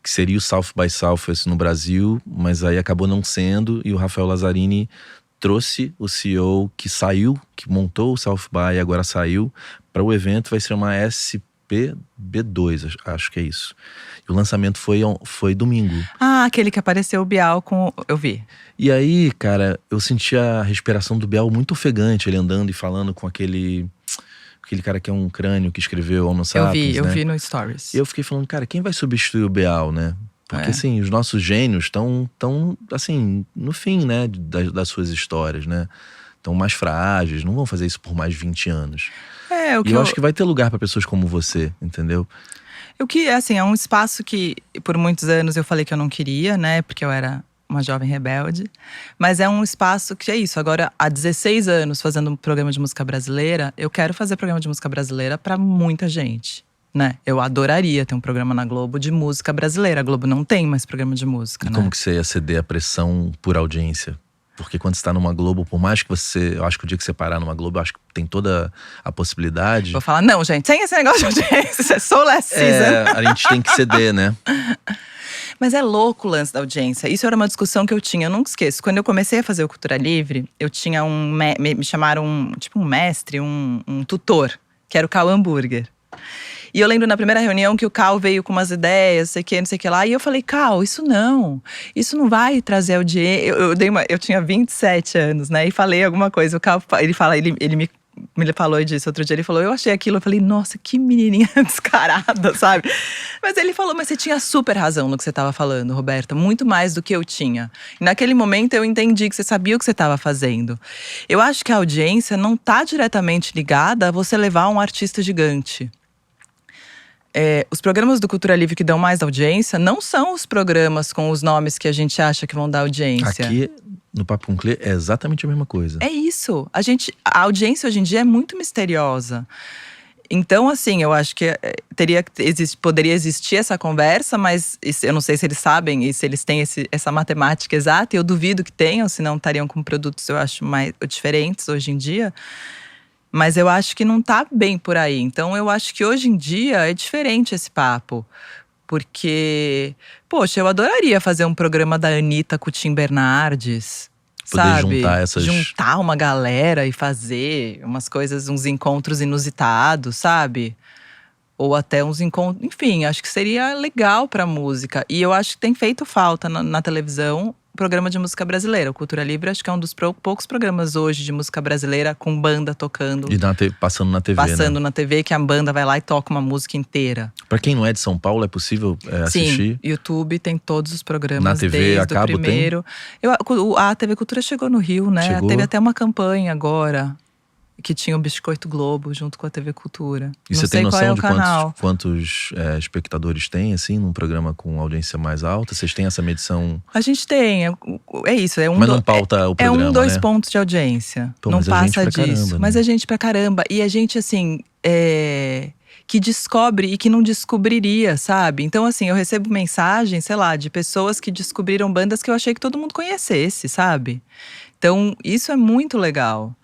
Que seria o South by Southwest no Brasil, mas aí acabou não sendo. E o Rafael Lazzarini trouxe o CEO que saiu, que montou o South by e agora saiu, para o evento. Vai ser uma SPB2, acho que é isso. E o lançamento foi domingo. Aquele que apareceu o Bial com… Eu vi. E aí, cara, eu senti a respiração do Bial muito ofegante, ele andando e falando com aquele cara que é um crânio que escreveu Homo Sapiens, eu vi no Stories. E eu fiquei falando, cara, quem vai substituir o Bial, né? Porque assim, os nossos gênios estão assim, no fim, né, das suas histórias, né? estão mais frágeis, não vão fazer isso por mais de 20 anos. O que E eu acho que vai ter lugar para pessoas como você, entendeu? O que, assim, é um espaço que por muitos anos eu falei que eu não queria, né? Porque eu era uma jovem rebelde. Mas é um espaço que é isso. Agora, há 16 anos fazendo um programa de música brasileira, eu quero fazer programa de música brasileira para muita gente, né? Eu adoraria ter um programa na Globo de música brasileira. A Globo não tem mais programa de música, E né? como que você ia ceder a pressão por audiência? Porque quando você tá numa Globo, por mais que você… Eu acho que o dia que você parar numa Globo, eu acho que tem toda a possibilidade. Vou falar, não, gente, sem esse negócio de audiência, isso é só last season. A gente tem que ceder, né? Mas é louco o lance da audiência. Isso era uma discussão que eu tinha, eu nunca esqueço. Quando eu comecei a fazer o Cultura Livre, eu tinha me chamaram tipo um mestre, um tutor, que era o Cal Hamburger. E eu lembro na primeira reunião que o Cal veio com umas ideias, não sei o que lá. E eu falei, Cal, isso não vai trazer audiência. Eu tinha 27 anos, né? E falei alguma coisa. O Cal, ele me falou disso outro dia. Ele falou, eu achei aquilo. Eu falei, nossa, que menininha descarada, sabe? Mas ele falou, mas você tinha super razão no que você estava falando, Roberta. Muito mais do que eu tinha. E naquele momento eu entendi que você sabia o que você estava fazendo. Eu acho que a audiência não está diretamente ligada a você levar um artista gigante. Os programas do Cultura Livre que dão mais audiência não são os programas com os nomes que a gente acha que vão dar audiência. Aqui, no Papo com Clê, é exatamente a mesma coisa. É isso. A audiência hoje em dia é muito misteriosa. Então, assim, eu acho que poderia existir essa conversa, mas eu não sei se eles sabem e se eles têm essa matemática exata. E eu duvido que tenham, senão estariam com produtos, eu acho, mais diferentes hoje em dia. Mas eu acho que não tá bem por aí. Então eu acho que hoje em dia é diferente esse papo. Porque, poxa, eu adoraria fazer um programa da Anitta com o Tim Bernardes. Poder sabe? juntar essas… Juntar uma galera e fazer umas coisas, uns encontros inusitados, sabe? Ou até uns encontros… Enfim, acho que seria legal pra música. E eu acho que tem feito falta na televisão programa de música brasileira. O Cultura Livre acho que é um dos poucos programas hoje de música brasileira com banda tocando. E passando na TV, Passando né? na TV, que a banda vai lá e toca uma música inteira. Pra quem não é de São Paulo, é possível assistir? Sim, YouTube tem todos os programas Na TV desde a cabo o primeiro. A TV Cultura chegou no Rio, né? Chegou. Teve até uma campanha agora que tinha o Biscoito Globo junto com a TV Cultura. E não você sei tem qual é noção o de canal. quantos espectadores tem, assim, num programa com audiência mais alta? Vocês têm essa medição? A gente tem, é isso. Mas não pauta o programa, 2 né? pontos de audiência. Pô, não mas é gente passa pra disso. caramba, né? Mas é gente pra caramba. E a gente, assim, que descobre e que não descobriria, sabe? Então, assim, eu recebo mensagens, sei lá, de pessoas que descobriram bandas que eu achei que todo mundo conhecesse, sabe? Então, isso é muito legal.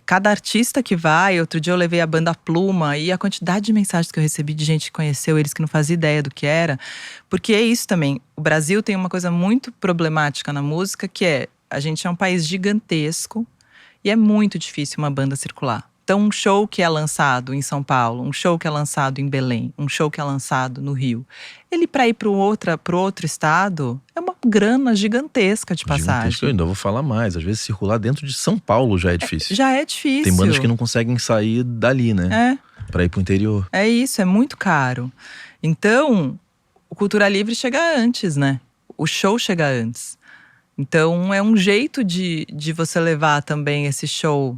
Cada artista que vai, outro dia eu levei a banda Pluma e a quantidade de mensagens que eu recebi de gente que conheceu eles que não fazia ideia do que era, porque é isso também, o Brasil tem uma coisa muito problemática na música, que a gente é um país gigantesco e é muito difícil uma banda circular. Então um show que é lançado em São Paulo, um show que é lançado em Belém, um show que é lançado no Rio, ele para ir pro outro estado é uma grana gigantesca de passagem. Gigantesco. Eu ainda vou falar mais, às vezes circular dentro de São Paulo já é difícil. Já é difícil. Tem bandas que não conseguem sair dali, né? Pra ir pro interior. É isso, é muito caro. Então, o Cultura Livre chega antes, né? O show chega antes. Então, é um jeito de você levar também esse show.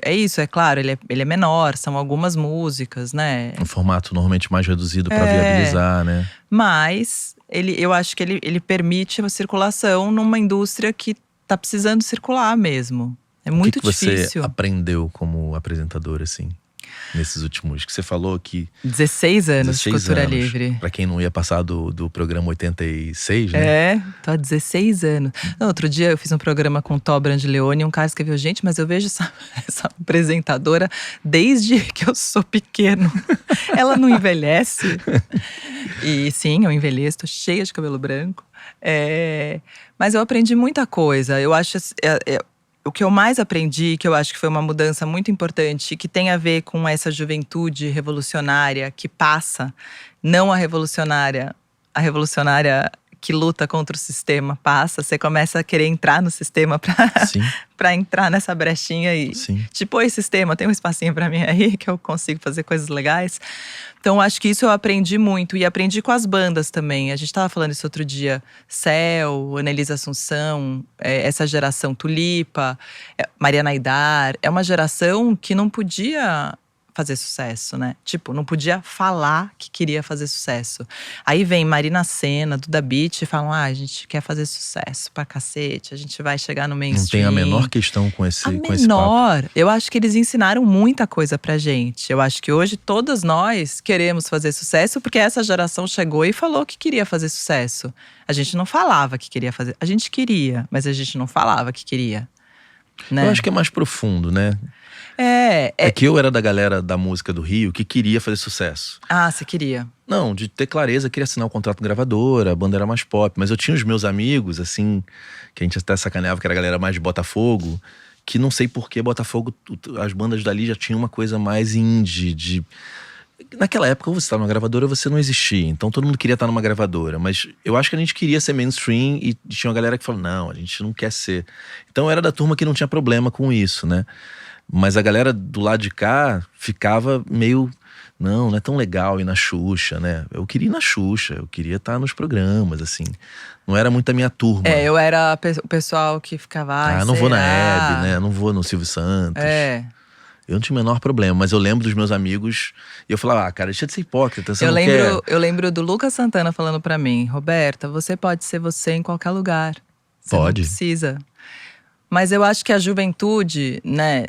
É isso, é claro, ele é menor, são algumas músicas, né? Um formato normalmente mais reduzido pra viabilizar, né? Mas eu acho que ele permite a circulação numa indústria que tá precisando circular mesmo. É muito difícil. O que você aprendeu como apresentador, assim, nesses últimos… Que você falou que… 16 anos de Cultura anos, Livre. Pra quem não ia passar do programa 86, né? Tô há 16 anos. Outro dia eu fiz um programa com o Tó Brandleone e um cara escreveu: gente, mas eu vejo essa apresentadora desde que eu sou pequeno. Ela não envelhece? E sim, eu envelheço, tô cheia de cabelo branco. Mas eu aprendi muita coisa. Eu acho… O que eu mais aprendi, que eu acho que foi uma mudança muito importante, que tem a ver com essa juventude revolucionária que passa, não a revolucionária que luta contra o sistema passa, você começa a querer entrar no sistema Sim, pra entrar nessa brechinha e… sim. Tipo, oi sistema, tem um espacinho pra mim aí que eu consigo fazer coisas legais. Então, acho que isso eu aprendi muito. E aprendi com as bandas também. A gente tava falando isso outro dia. Céu, Anelisa Assunção, essa geração Tulipa, Mariana Aidar. É uma geração que não podia fazer sucesso, né? Tipo, não podia falar que queria fazer sucesso. Aí vem Marina Sena, Duda Beat e falam: a gente quer fazer sucesso pra cacete, a gente vai chegar no mainstream. Não tem a menor questão com esse papo. Menor. Eu acho que eles ensinaram muita coisa pra gente. Eu acho que hoje todas nós queremos fazer sucesso porque essa geração chegou e falou que queria fazer sucesso. A gente não falava que queria fazer. A gente queria, mas a gente não falava que queria. Né? Eu acho que é mais profundo, né? É que eu era da galera da música do Rio que queria fazer sucesso. Ah, você queria. Não, de ter clareza, queria assinar um contrato com gravadora, a banda era mais pop. Mas eu tinha os meus amigos, assim, que a gente até sacaneava, que era a galera mais de Botafogo, que não sei por que Botafogo, as bandas dali já tinham uma coisa mais indie, Naquela época, você estava numa gravadora, você não existia. Então todo mundo queria estar numa gravadora. Mas eu acho que a gente queria ser mainstream e tinha uma galera que falou: não, a gente não quer ser. Então eu era da turma que não tinha problema com isso, né? Mas a galera do lado de cá ficava meio… Não é tão legal ir na Xuxa, né? Eu queria ir na Xuxa, eu queria estar nos programas, assim. Não era muito a minha turma. Eu era o pessoal que ficava… não vou na Hebe, né? Não vou no Silvio Santos. Eu não tinha o menor problema, mas eu lembro dos meus amigos e eu falava: cara, deixa de ser hipócrita, você não quer… Eu lembro do Lucas Santana falando pra mim: Roberta, você pode ser você em qualquer lugar. Você Pode. Não precisa. Mas eu acho que a juventude, né,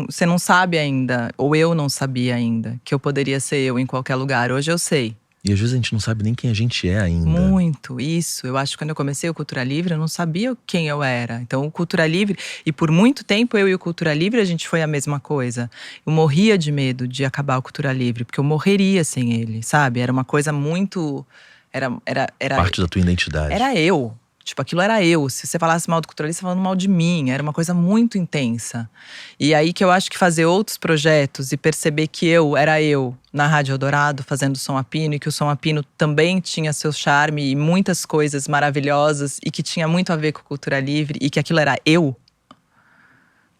você não sabe ainda, ou eu não sabia ainda, que eu poderia ser eu em qualquer lugar. Hoje eu sei. E às vezes a gente não sabe nem quem a gente é ainda. Muito, isso. Eu acho que quando eu comecei o Cultura Livre, eu não sabia quem eu era. Então o Cultura Livre, e por muito tempo eu e o Cultura Livre, a gente foi a mesma coisa. Eu morria de medo de acabar o Cultura Livre, porque eu morreria sem ele, sabe? Era uma coisa muito… Era Parte da tua identidade. Era eu. Tipo, aquilo era eu. Se você falasse mal do Cultura Livre, você falando mal de mim. Era uma coisa muito intensa. E aí que eu acho que fazer outros projetos e perceber que eu era eu na Rádio Eldorado, fazendo Som a Pino, e que o Som a Pino também tinha seu charme e muitas coisas maravilhosas, e que tinha muito a ver com Cultura Livre, e que aquilo era eu.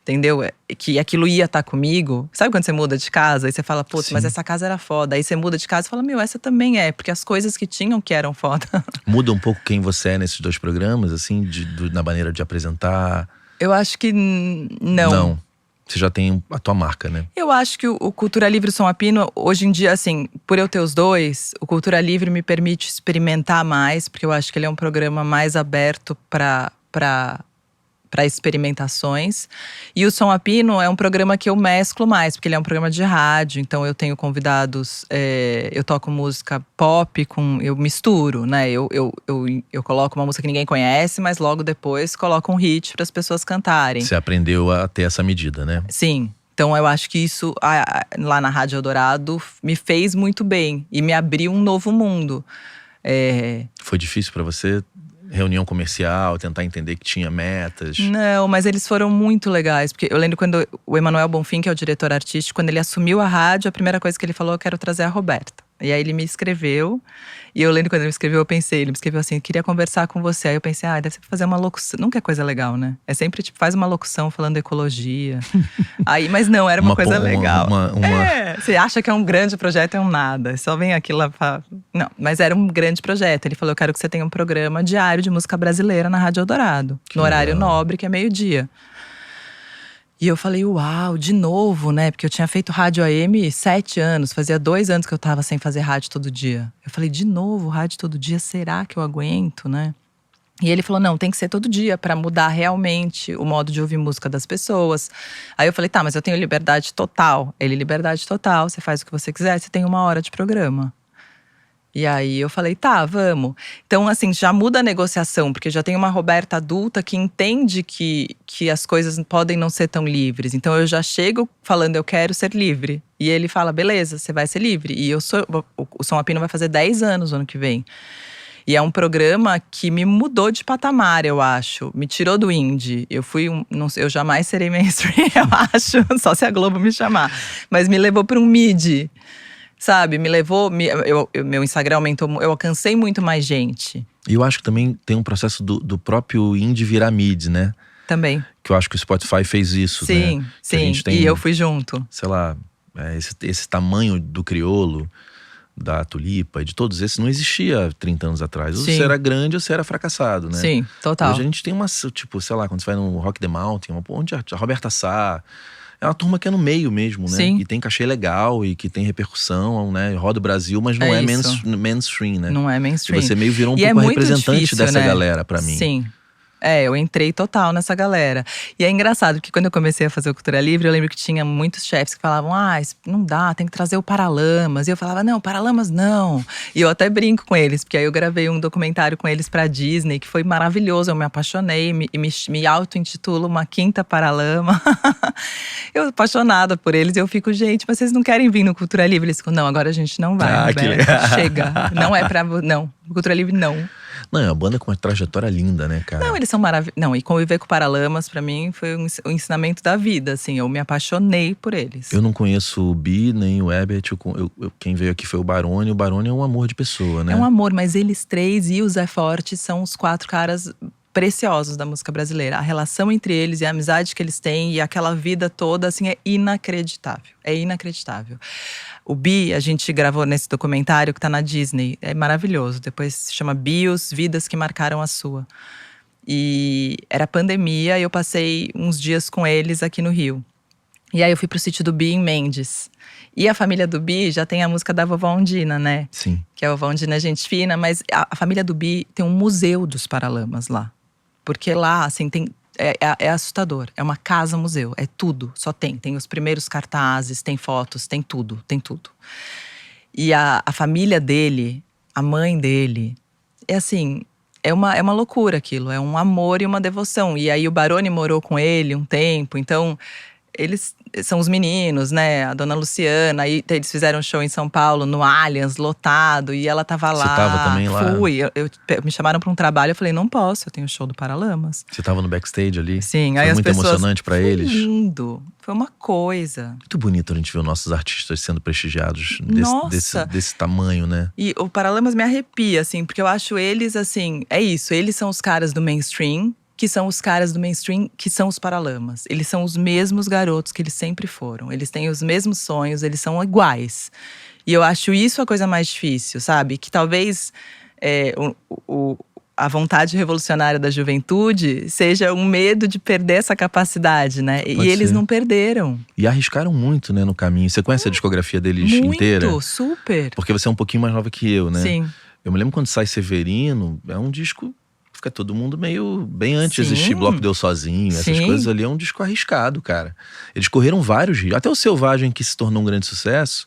Entendeu? Que aquilo ia estar comigo. Sabe quando você muda de casa e você fala: putz, mas essa casa era foda. Aí você muda de casa e fala: meu, essa também é. Porque as coisas que tinham que eram foda. Muda um pouco quem você é nesses dois programas, assim, na maneira de apresentar? Eu acho que não. Não. Você já tem a tua marca, né? Eu acho que o Cultura Livre e o Som a Pino, hoje em dia, assim, por eu ter os dois, o Cultura Livre me permite experimentar mais, porque eu acho que ele é um programa mais aberto para experimentações. E o Som a Pino é um programa que eu mesclo mais, porque ele é um programa de rádio, então eu tenho convidados, eu toco música pop, eu misturo, né? Eu coloco uma música que ninguém conhece, mas logo depois coloco um hit para as pessoas cantarem. Você aprendeu a ter essa medida, né? Sim. Então eu acho que isso, lá na Rádio Eldorado, me fez muito bem e me abriu um novo mundo. Foi difícil para você? Reunião comercial, tentar entender que tinha metas? Não, mas eles foram muito legais. Porque eu lembro quando o Emanuel Bonfim, que é o diretor artístico, quando ele assumiu a rádio, a primeira coisa que ele falou: eu quero trazer a Roberta. E aí ele me escreveu. E eu lembro quando ele me escreveu, ele me escreveu assim: queria conversar com você. Aí eu pensei: deve ser pra fazer uma locução. Nunca é coisa legal, né? É sempre tipo, faz uma locução falando ecologia. Aí, mas não, era uma coisa legal. Você acha que é um grande projeto, é um nada. Só vem aquilo lá pra… Não, mas era um grande projeto. Ele falou: eu quero que você tenha um programa diário de música brasileira na Rádio Eldorado. No horário nobre, que é 12:00. E eu falei: uau, de novo, né? Porque eu tinha feito rádio AM 7 anos. Fazia 2 anos que eu tava sem fazer rádio todo dia. Eu falei: de novo, rádio todo dia? Será que eu aguento, né? E ele falou: não, tem que ser todo dia pra mudar realmente o modo de ouvir música das pessoas. Aí eu falei: tá, mas eu tenho liberdade total. Ele: liberdade total, você faz o que você quiser, você tem 1 hora de programa. E aí eu falei: tá, vamos. Então, assim, já muda a negociação, porque já tem uma Roberta adulta que entende que as coisas podem não ser tão livres. Então eu já chego falando: eu quero ser livre. E ele fala: beleza, você vai ser livre. E o Som a Pino vai fazer 10 anos no ano que vem. E é um programa que me mudou de patamar, eu acho. Me tirou do indie. Eu jamais serei mainstream, eu acho. Só se a Globo me chamar. Mas me levou para um mid. Sabe, me levou… meu Instagram aumentou, eu alcancei muito mais gente. E eu acho que também tem um processo do próprio indie virar mid, né? Também. Que eu acho que o Spotify fez isso, né? Sim, Que a sim. gente tem, E eu fui junto. sei lá, esse tamanho do criolo, da Tulipa, e de todos esses, não existia 30 anos atrás. Ou Sim. você era grande ou você era fracassado, né? Sim, total. Hoje a gente tem uma, tipo, sei lá, quando você vai no Rock the Mountain, onde a Roberta Sá… É uma turma que é no meio mesmo, né? Sim. E tem cachê legal e que tem repercussão, né? Roda o Brasil, mas não é isso. mainstream, né? Não é E mainstream. você meio virou um E é pouco a muito representante difícil, dessa né? galera pra mim. Sim. Eu entrei total nessa galera. E é engraçado, porque quando eu comecei a fazer o Cultura Livre, eu lembro que tinha muitos chefes que falavam: isso não dá, tem que trazer o Paralamas. E eu falava: não, Paralamas não. E eu até brinco com eles, porque aí eu gravei um documentário com eles pra Disney, que foi maravilhoso. Eu me apaixonei, me auto-intitulo uma quinta Paralama. Eu apaixonada por eles, e eu fico: gente, mas vocês não querem vir no Cultura Livre? Eles ficam: não, agora a gente não vai, Ah, Roberta, que legal. chega. Não é pra… não, Cultura Livre não. Não, é uma banda com uma trajetória linda, né, cara? Não, eles são maravilhosos. Não, e conviver com Paralamas, pra mim, foi um ensinamento da vida, assim. Eu me apaixonei por eles. Eu não conheço o Bi, nem o Herbert. Quem veio aqui foi o Barone. O Barone é um amor de pessoa, né? É um amor, mas eles três e o Zé Forte são os 4 caras preciosos da música brasileira. A relação entre eles e a amizade que eles têm e aquela vida toda, assim, é inacreditável. É inacreditável. O Bi, a gente gravou nesse documentário que tá na Disney. É maravilhoso. Depois se chama Bios, Vidas que Marcaram a Sua. E era pandemia e eu passei uns dias com eles aqui no Rio. E aí eu fui pro sítio do Bi em Mendes. E a família do Bi já tem a música da vovó Ondina, né? Sim. Que a vovó Ondina é gente fina, mas a família do Bi tem um museu dos Paralamas lá. Porque lá, assim, tem… É assustador. É uma casa-museu. É tudo. Só tem. Tem os primeiros cartazes, tem fotos, tem tudo. Tem tudo. E a família dele, a mãe dele, é assim… É uma loucura aquilo. É um amor e uma devoção. E aí o Barone morou com ele um tempo. Então… Eles são os meninos, né? A dona Luciana. Aí eles fizeram um show em São Paulo, no Allianz, lotado. E ela tava lá. Você tava também lá? Fui. Me chamaram pra um trabalho. Eu falei: não posso, eu tenho show do Paralamas. Você tava no backstage ali? Sim, Foi aí as muito pessoas… emocionante pra Foi eles? lindo. Foi uma coisa. Muito bonito a gente ver os nossos artistas sendo prestigiados Nossa! desse tamanho, né? E o Paralamas me arrepia, assim. Porque eu acho eles, assim… É isso, eles são os caras do mainstream… que são os caras do mainstream, que são os Paralamas. Eles são os mesmos garotos que eles sempre foram. Eles têm os mesmos sonhos, eles são iguais. E eu acho isso a coisa mais difícil, sabe? Que talvez a vontade revolucionária da juventude seja um medo de perder essa capacidade, né? Pode E eles ser. não perderam. E arriscaram muito, né, no caminho. Você conhece a discografia deles inteira? Muito, super. Porque você é um pouquinho mais nova que eu, né? Sim. Eu me lembro quando sai Severino, é um disco… Fica todo mundo meio… Bem antes de Sim. existir Bloco Deu Sozinho. Essas Sim. coisas ali é um disco arriscado, cara. Eles correram vários riscos. Até o Selvagem, que se tornou um grande sucesso,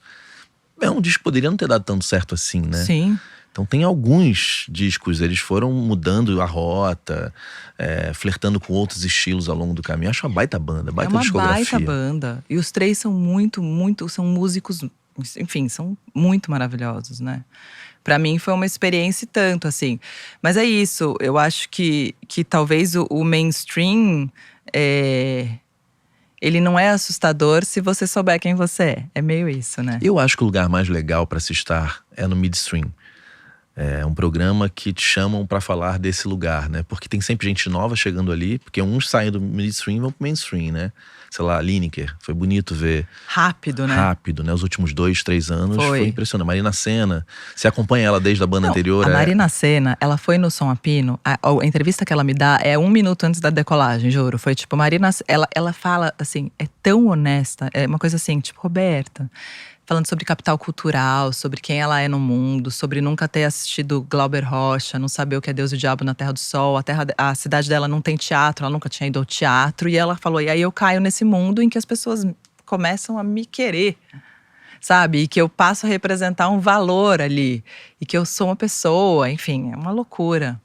é um disco que poderia não ter dado tanto certo assim, né? Sim. Então tem alguns discos, eles foram mudando a rota, flertando com outros estilos ao longo do caminho. Acho uma baita banda, baita É uma discografia. baita banda. E os três são muito, são músicos, enfim, são muito maravilhosos, né? Pra mim foi uma experiência e tanto, assim. Mas é isso, eu acho que talvez o mainstream, ele não é assustador se você souber quem você é. É meio isso, né? Eu acho que o lugar mais legal pra se estar é no midstream. É um programa que te chamam pra falar desse lugar, né? Porque tem sempre gente nova chegando ali, porque uns saem do midstream e vão pro mainstream, né? Sei lá, Lineker, foi bonito ver. Rápido, né? Rápido, né? Os últimos 2, 3 anos Foi. foi impressionante. Marina Sena, você acompanha ela desde a banda anterior? A Marina Sena, ela foi no Som a Pino, a entrevista que ela me dá é 1 minuto antes da decolagem, juro. Foi tipo, Marina, ela fala assim, é tão honesta, é uma coisa assim, tipo, Roberta… Falando sobre capital cultural, sobre quem ela é no mundo, sobre nunca ter assistido Glauber Rocha, não saber o que é Deus e o Diabo na Terra do Sol. A cidade dela não tem teatro, ela nunca tinha ido ao teatro. E ela falou, e aí eu caio nesse mundo em que as pessoas começam a me querer, sabe? E que eu passo a representar um valor ali. E que eu sou uma pessoa, enfim, é uma loucura.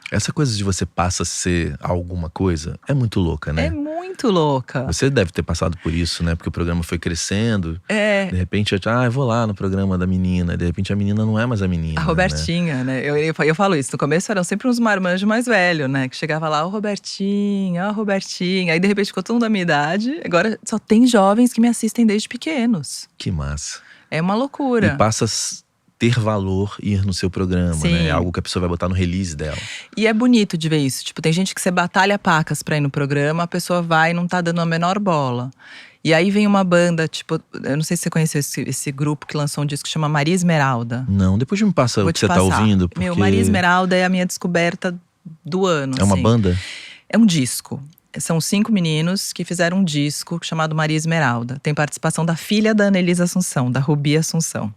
Essa coisa de você passa a ser alguma coisa é muito louca, né? É muito louca. Você deve ter passado por isso, né? Porque o programa foi crescendo. É. De repente, eu vou lá no programa da menina. De repente, a menina não é mais a menina. A Robertinha, né? Eu falo isso. No começo eram sempre uns marmanjos mais velhos, né? Que chegava lá, ó, Robertinha, ó, Robertinha. Aí, de repente, ficou todo mundo da minha idade. Agora, só tem jovens que me assistem desde pequenos. Que massa. É uma loucura. E passa ter valor ir no seu programa, Sim. né? É algo que a pessoa vai botar no release dela. E é bonito de ver isso. Tipo, tem gente que você batalha pacas pra ir no programa, a pessoa vai e não tá dando a menor bola. E aí vem uma banda, tipo, eu não sei se você conheceu esse grupo que lançou um disco que chama Maria Esmeralda. Não, depois me passa Vou o que te você tá passar. ouvindo. Porque Meu, Maria Esmeralda é a minha descoberta do ano. é uma assim. banda? É um disco. São 5 meninos que fizeram um disco chamado Maria Esmeralda. Tem participação da filha da Annelise Assunção, da Rubi Assunção.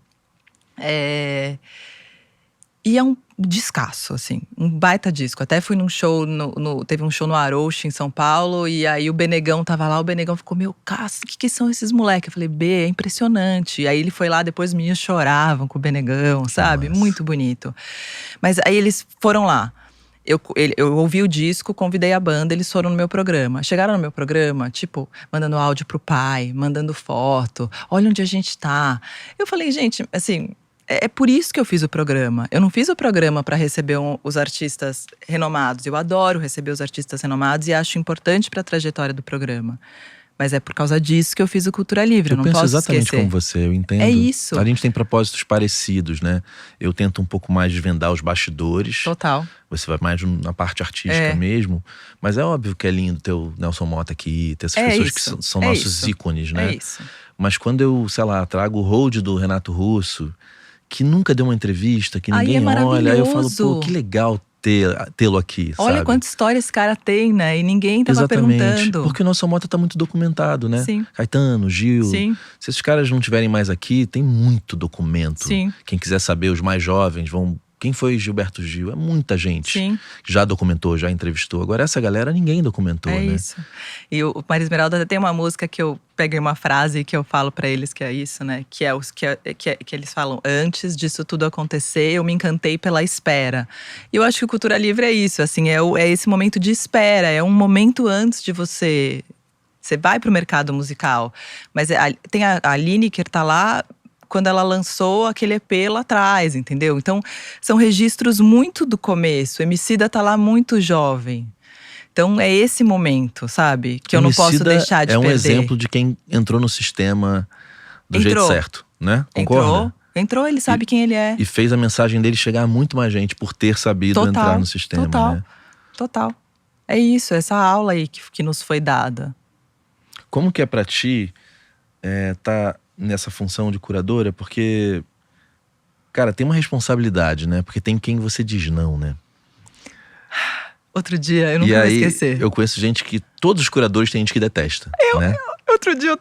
E é um descasso, assim, um baita disco. Até fui num show, teve um show no Arouche, em São Paulo, e aí o Benegão tava lá, o Benegão ficou, meu, Cássio, o que são esses moleques? Eu falei, B, é impressionante. E aí ele foi lá, depois os meninos choravam com o Benegão, sabe? massa. Muito bonito. Mas aí eles foram lá. Eu ouvi o disco, convidei a banda, eles foram no meu programa. Chegaram no meu programa, tipo, mandando áudio pro pai, mandando foto. Olha onde a gente tá. Eu falei, gente, assim, é por isso que eu fiz o programa. Eu não fiz o programa para receber os artistas renomados. Eu adoro receber os artistas renomados e acho importante para a trajetória do programa. Mas é por causa disso que eu fiz o Cultura Livre, eu não penso posso exatamente esquecer. como você, eu entendo. É isso. A gente tem propósitos parecidos, né? Eu tento um pouco mais desvendar os bastidores. Total. Você vai mais na parte artística mesmo. Mas é óbvio que é lindo ter o Nelson Mota aqui, ter essas pessoas que são nossos ícones, né? É isso. Mas quando eu, sei lá, trago o hold do Renato Russo, que nunca deu uma entrevista, que Aí ninguém é olha, aí eu falo, maravilhoso. pô, que legal tê-lo aqui, Olha sabe? quanta história esse cara tem, né? E ninguém tava perguntando. Porque o Nelson Mota tá muito documentado, né? Sim. Caetano, Gil. Sim. Se esses caras não tiverem mais aqui, tem muito documento. Sim. Quem quiser saber, os mais jovens vão… Quem foi Gilberto Gil? É muita gente. Sim. Já documentou, já entrevistou. Agora essa galera ninguém documentou, É né? isso. E o Maria Esmeralda tem uma música que eu peguei uma frase que eu falo pra eles que é isso, né? Que eles falam, antes disso tudo acontecer, eu me encantei pela espera. E eu acho que o Cultura Livre é isso, assim, é esse momento de espera, é um momento antes de você… Você vai pro mercado musical, mas tem a Lineker tá lá quando ela lançou aquele EP lá atrás, entendeu? Então, são registros muito do começo. O Emicida tá lá muito jovem. Então, é esse momento, sabe? Que eu não posso deixar de perder. É um exemplo de quem entrou no sistema do jeito certo, né? Concorda? Entrou, ele sabe quem ele é. E fez a mensagem dele chegar a muito mais gente por ter sabido entrar no sistema, né? Total. É isso, essa aula aí que nos foi dada. Como que é pra ti tá nessa função de curadora? Porque, cara, tem uma responsabilidade, né? Porque tem quem você diz não, né? Outro dia, eu nunca vou esquecer. Eu conheço gente que… Todos os curadores têm gente que detesta, né? Outro dia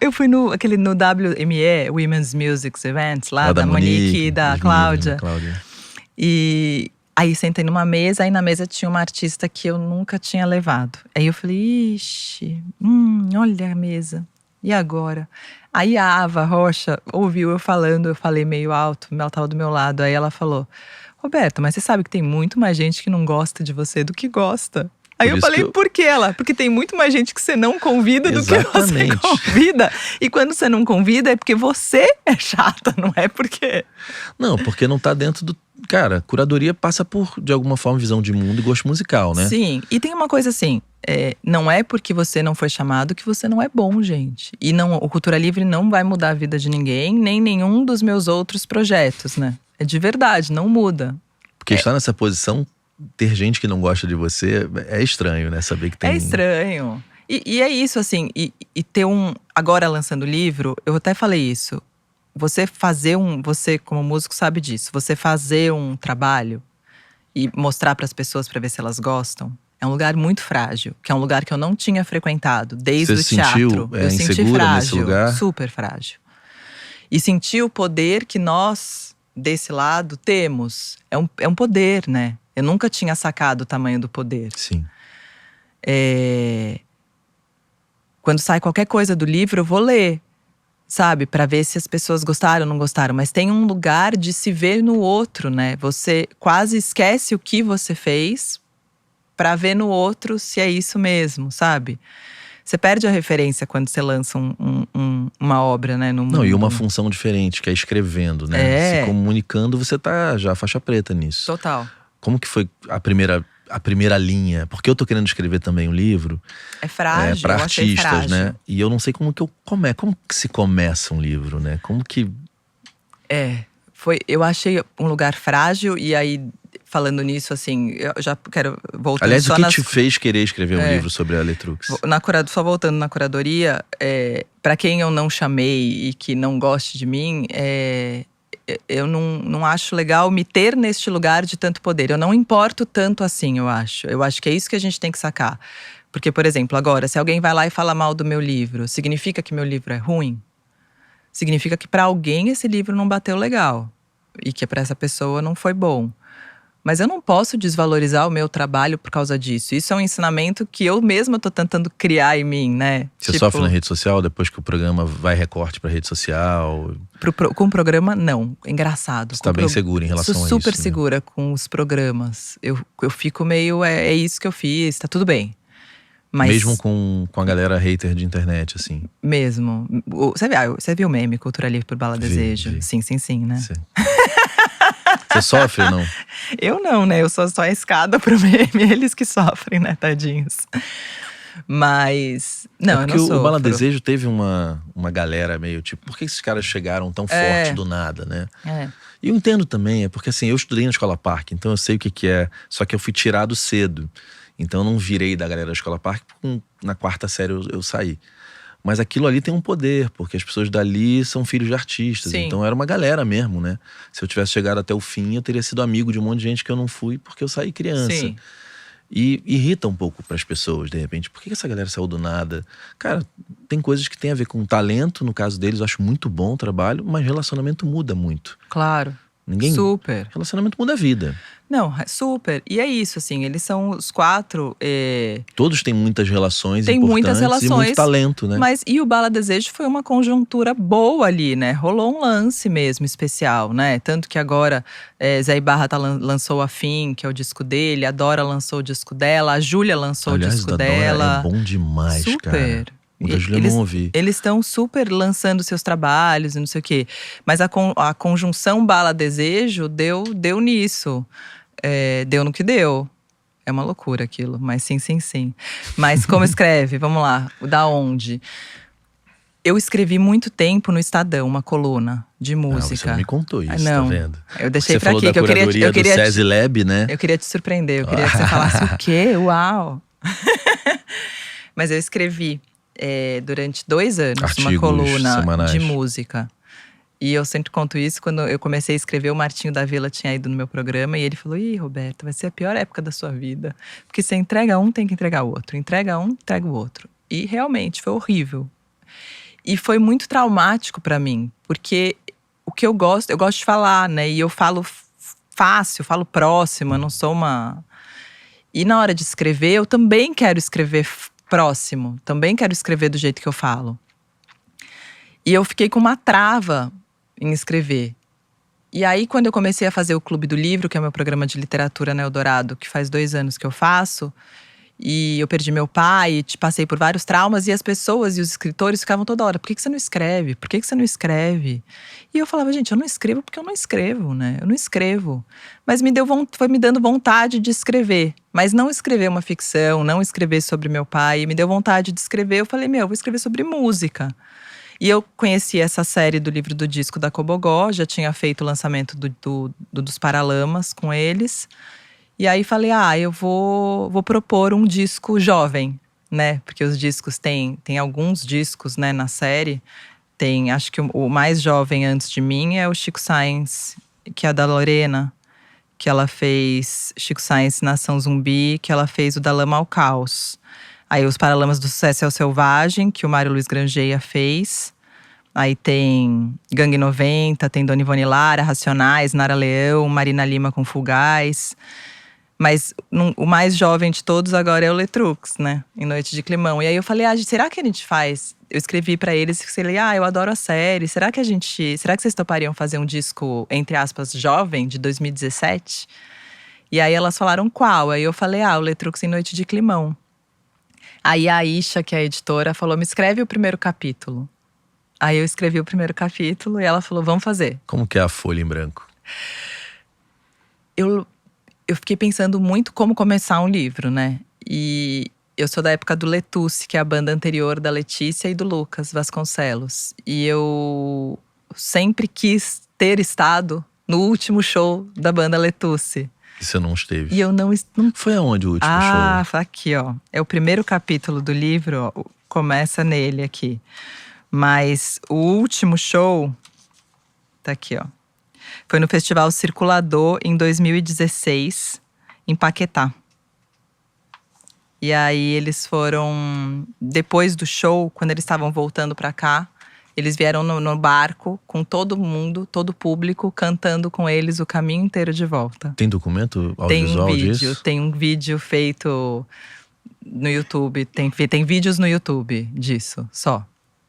eu fui no WME, Women's Music Events, lá da Monique e da Cláudia. E aí sentei numa mesa, aí na mesa tinha uma artista que eu nunca tinha levado. Aí eu falei, ixi, olha a mesa. E agora? Aí a Ava Rocha ouviu eu falando, eu falei meio alto, ela tava do meu lado. Aí ela falou, Roberto, mas você sabe que tem muito mais gente que não gosta de você do que gosta. Aí eu falei, por que ela? Porque tem muito mais gente que você não convida do que você convida. E quando você não convida é porque você é chata, não é porque… Não, porque não tá dentro do… Cara, curadoria passa por, de alguma forma, visão de mundo e gosto musical, né? Sim, e tem uma coisa assim, não é porque você não foi chamado que você não é bom, gente. E o Cultura Livre não vai mudar a vida de ninguém, nem nenhum dos meus outros projetos, né? É de verdade, não muda. Porque estar nessa posição… Ter gente que não gosta de você é estranho, né? Saber que tem… É estranho. E é isso, assim, e ter agora lançando o livro, eu até falei isso. Você como músico sabe disso. Você fazer um trabalho e mostrar para as pessoas para ver se elas gostam, é um lugar muito frágil. Que é um lugar que eu não tinha frequentado desde o teatro. Eu senti frágil, nesse lugar? Super frágil. E senti o poder que nós, desse lado, temos. É um poder, né? Eu nunca tinha sacado o tamanho do poder. Sim. Quando sai qualquer coisa do livro, eu vou ler, sabe? Pra ver se as pessoas gostaram ou não gostaram. Mas tem um lugar de se ver no outro, né? Você quase esquece o que você fez pra ver no outro se é isso mesmo, sabe? Você perde a referência quando você lança uma obra, né? No mundo. Não, e uma função diferente, que é escrevendo, né? Se comunicando, você tá já faixa preta nisso. Total. Como que foi a primeira linha? Porque eu tô querendo escrever também um livro. É frágil, pra eu achei artistas, frágil. né? E eu não sei como que eu começo. Como que se começa um livro, né? Como que… Eu achei um lugar frágil, e aí, falando nisso, assim, eu já quero voltar. Aliás, o que te fez querer escrever um livro sobre a Letrux? Só voltando na curadoria, para quem eu não chamei e que não goste de mim, eu não acho legal me ter neste lugar de tanto poder. Eu não importo tanto assim, eu acho. Eu acho que é isso que a gente tem que sacar. Porque, por exemplo, agora, se alguém vai lá e fala mal do meu livro, significa que meu livro é ruim? Significa que para alguém esse livro não bateu legal. E que para essa pessoa não foi bom. Mas eu não posso desvalorizar o meu trabalho por causa disso. Isso é um ensinamento que eu mesma tô tentando criar em mim, né? Você sofre na rede social depois que o programa vai recorte pra rede social? Com o programa, não. É engraçado. Você tá bem segura em relação a isso? Sou super segura com os programas. Eu fico meio, é isso que eu fiz, tá tudo bem. Mas, mesmo com a galera hater de internet, assim? Mesmo. Você viu o meme Cultura Livre por Bala Desejo? Vi. Sim, né? Sim. Você sofre ou não? Eu não, né? Eu sou só a escada pro meme. Eles que sofrem, né, tadinhos. Mas, não, eu não sofro. O Bala Desejo teve uma galera meio tipo… Por que esses caras chegaram tão forte do nada, né? E eu entendo também, porque assim, eu estudei na Escola Parque, então eu sei o que é. Só que eu fui tirado cedo. Então eu não virei da galera da Escola Parque, porque na 4ª série eu saí. Mas aquilo ali tem um poder, porque as pessoas dali são filhos de artistas. Sim. Então era uma galera mesmo, né? Se eu tivesse chegado até o fim, eu teria sido amigo de um monte de gente que eu não fui, porque eu saí criança. Sim. E irrita um pouco pras pessoas, de repente. Por que essa galera saiu do nada? Cara, tem coisas que tem a ver com talento, no caso deles, eu acho muito bom o trabalho, mas relacionamento muda muito. Claro. Super. Relacionamento muda a vida. Não, super. E é isso, assim, eles são os 4… Todos têm muitas relações tem importantes muitas relações, e muito talento, né? E o Bala Desejo foi uma conjuntura boa ali, né? Rolou um lance mesmo especial, né? Tanto que agora Zé Ibarra lançou a Fim, que é o disco dele. A Dora lançou o disco dela. A Júlia lançou o disco dela. Dora é bom demais, super. Cara. O da Júlia eu não ouvi. Eles estão super lançando seus trabalhos e não sei o quê. Mas a conjunção Bala Desejo deu nisso. Deu no que deu. É uma loucura aquilo, mas sim. Mas como escreve? Vamos lá, da onde? Eu escrevi muito tempo no Estadão, uma coluna de música. Você não me contou isso, não, tá vendo? Eu deixei pra aqui, que eu queria do SESI Lab, né? Eu queria te surpreender, eu queria que você falasse o quê? Uau! Mas eu escrevi durante 2 anos artigos uma coluna semanais de música. E eu sempre conto isso, quando eu comecei a escrever, o Martinho da Vila tinha ido no meu programa e ele falou: "Ih, Roberta, vai ser a pior época da sua vida. Porque você entrega um, tem que entregar o outro. Entrega um, entrega o outro." E realmente, foi horrível. E foi muito traumático pra mim. Porque o que eu gosto de falar, né? E eu falo fácil, falo próximo, eu não sou uma… E na hora de escrever, eu também quero escrever próximo. Também quero escrever do jeito que eu falo. E eu fiquei com uma trava em escrever. E aí, quando eu comecei a fazer o Clube do Livro, que é o meu programa de literatura na Eldorado, que faz 2 anos que eu faço, e eu perdi meu pai, e passei por vários traumas, e as pessoas e os escritores ficavam toda hora: "Por que você não escreve? Por que você não escreve?" E eu falava: gente, eu não escrevo porque eu não escrevo, né? Eu não escrevo. Mas foi me dando vontade de escrever. Mas não escrever uma ficção, não escrever sobre meu pai. Me deu vontade de escrever. Eu falei: eu vou escrever sobre música. E eu conheci essa série do Livro do Disco da Cobogó, já tinha feito o lançamento dos Paralamas com eles. E aí falei: eu vou propor um disco jovem, né? Porque os discos tem alguns discos, né, na série. Acho que o mais jovem antes de mim é o Chico Science, que é a da Lorena. Que ela fez Chico Science, Nação Zumbi, que ela fez o Da Lama ao Caos. Aí os Paralamas do Sucesso é o Selvagem, que o Mário Luiz Grangeia fez. Aí tem Gangue 90, tem Dona Ivone Lara, Racionais, Nara Leão, Marina Lima com Fugaz. Mas o mais jovem de todos agora é o Letrux, né? Em Noite de Climão. E aí eu falei: será que a gente faz… Eu escrevi pra eles e falei: eu adoro a série. Será que vocês topariam fazer um disco, entre aspas, jovem, de 2017? E aí elas falaram: qual? Aí eu falei: o Letrux em Noite de Climão. Aí a Isha, que é a editora, falou: me escreve o primeiro capítulo. Aí eu escrevi o primeiro capítulo e ela falou: vamos fazer. Como que é a folha em branco? Eu fiquei pensando muito como começar um livro, né? E eu sou da época do Letusse, que é a banda anterior da Letícia e do Lucas Vasconcelos. E eu sempre quis ter estado no último show da banda Letusse. E você não esteve? E eu não… Foi aonde o último Ah, show? aqui, ó. É o primeiro capítulo do livro, ó, começa nele aqui. Mas o último show… Tá aqui, ó. Foi no Festival Circulador, em 2016, em Paquetá. E aí eles foram… Depois do show, quando eles estavam voltando pra cá, eles vieram no barco com todo mundo, todo o público, cantando com eles o caminho inteiro de volta. Tem documento audiovisual disso? Tem um vídeo feito no YouTube. Tem vídeos no YouTube disso, só.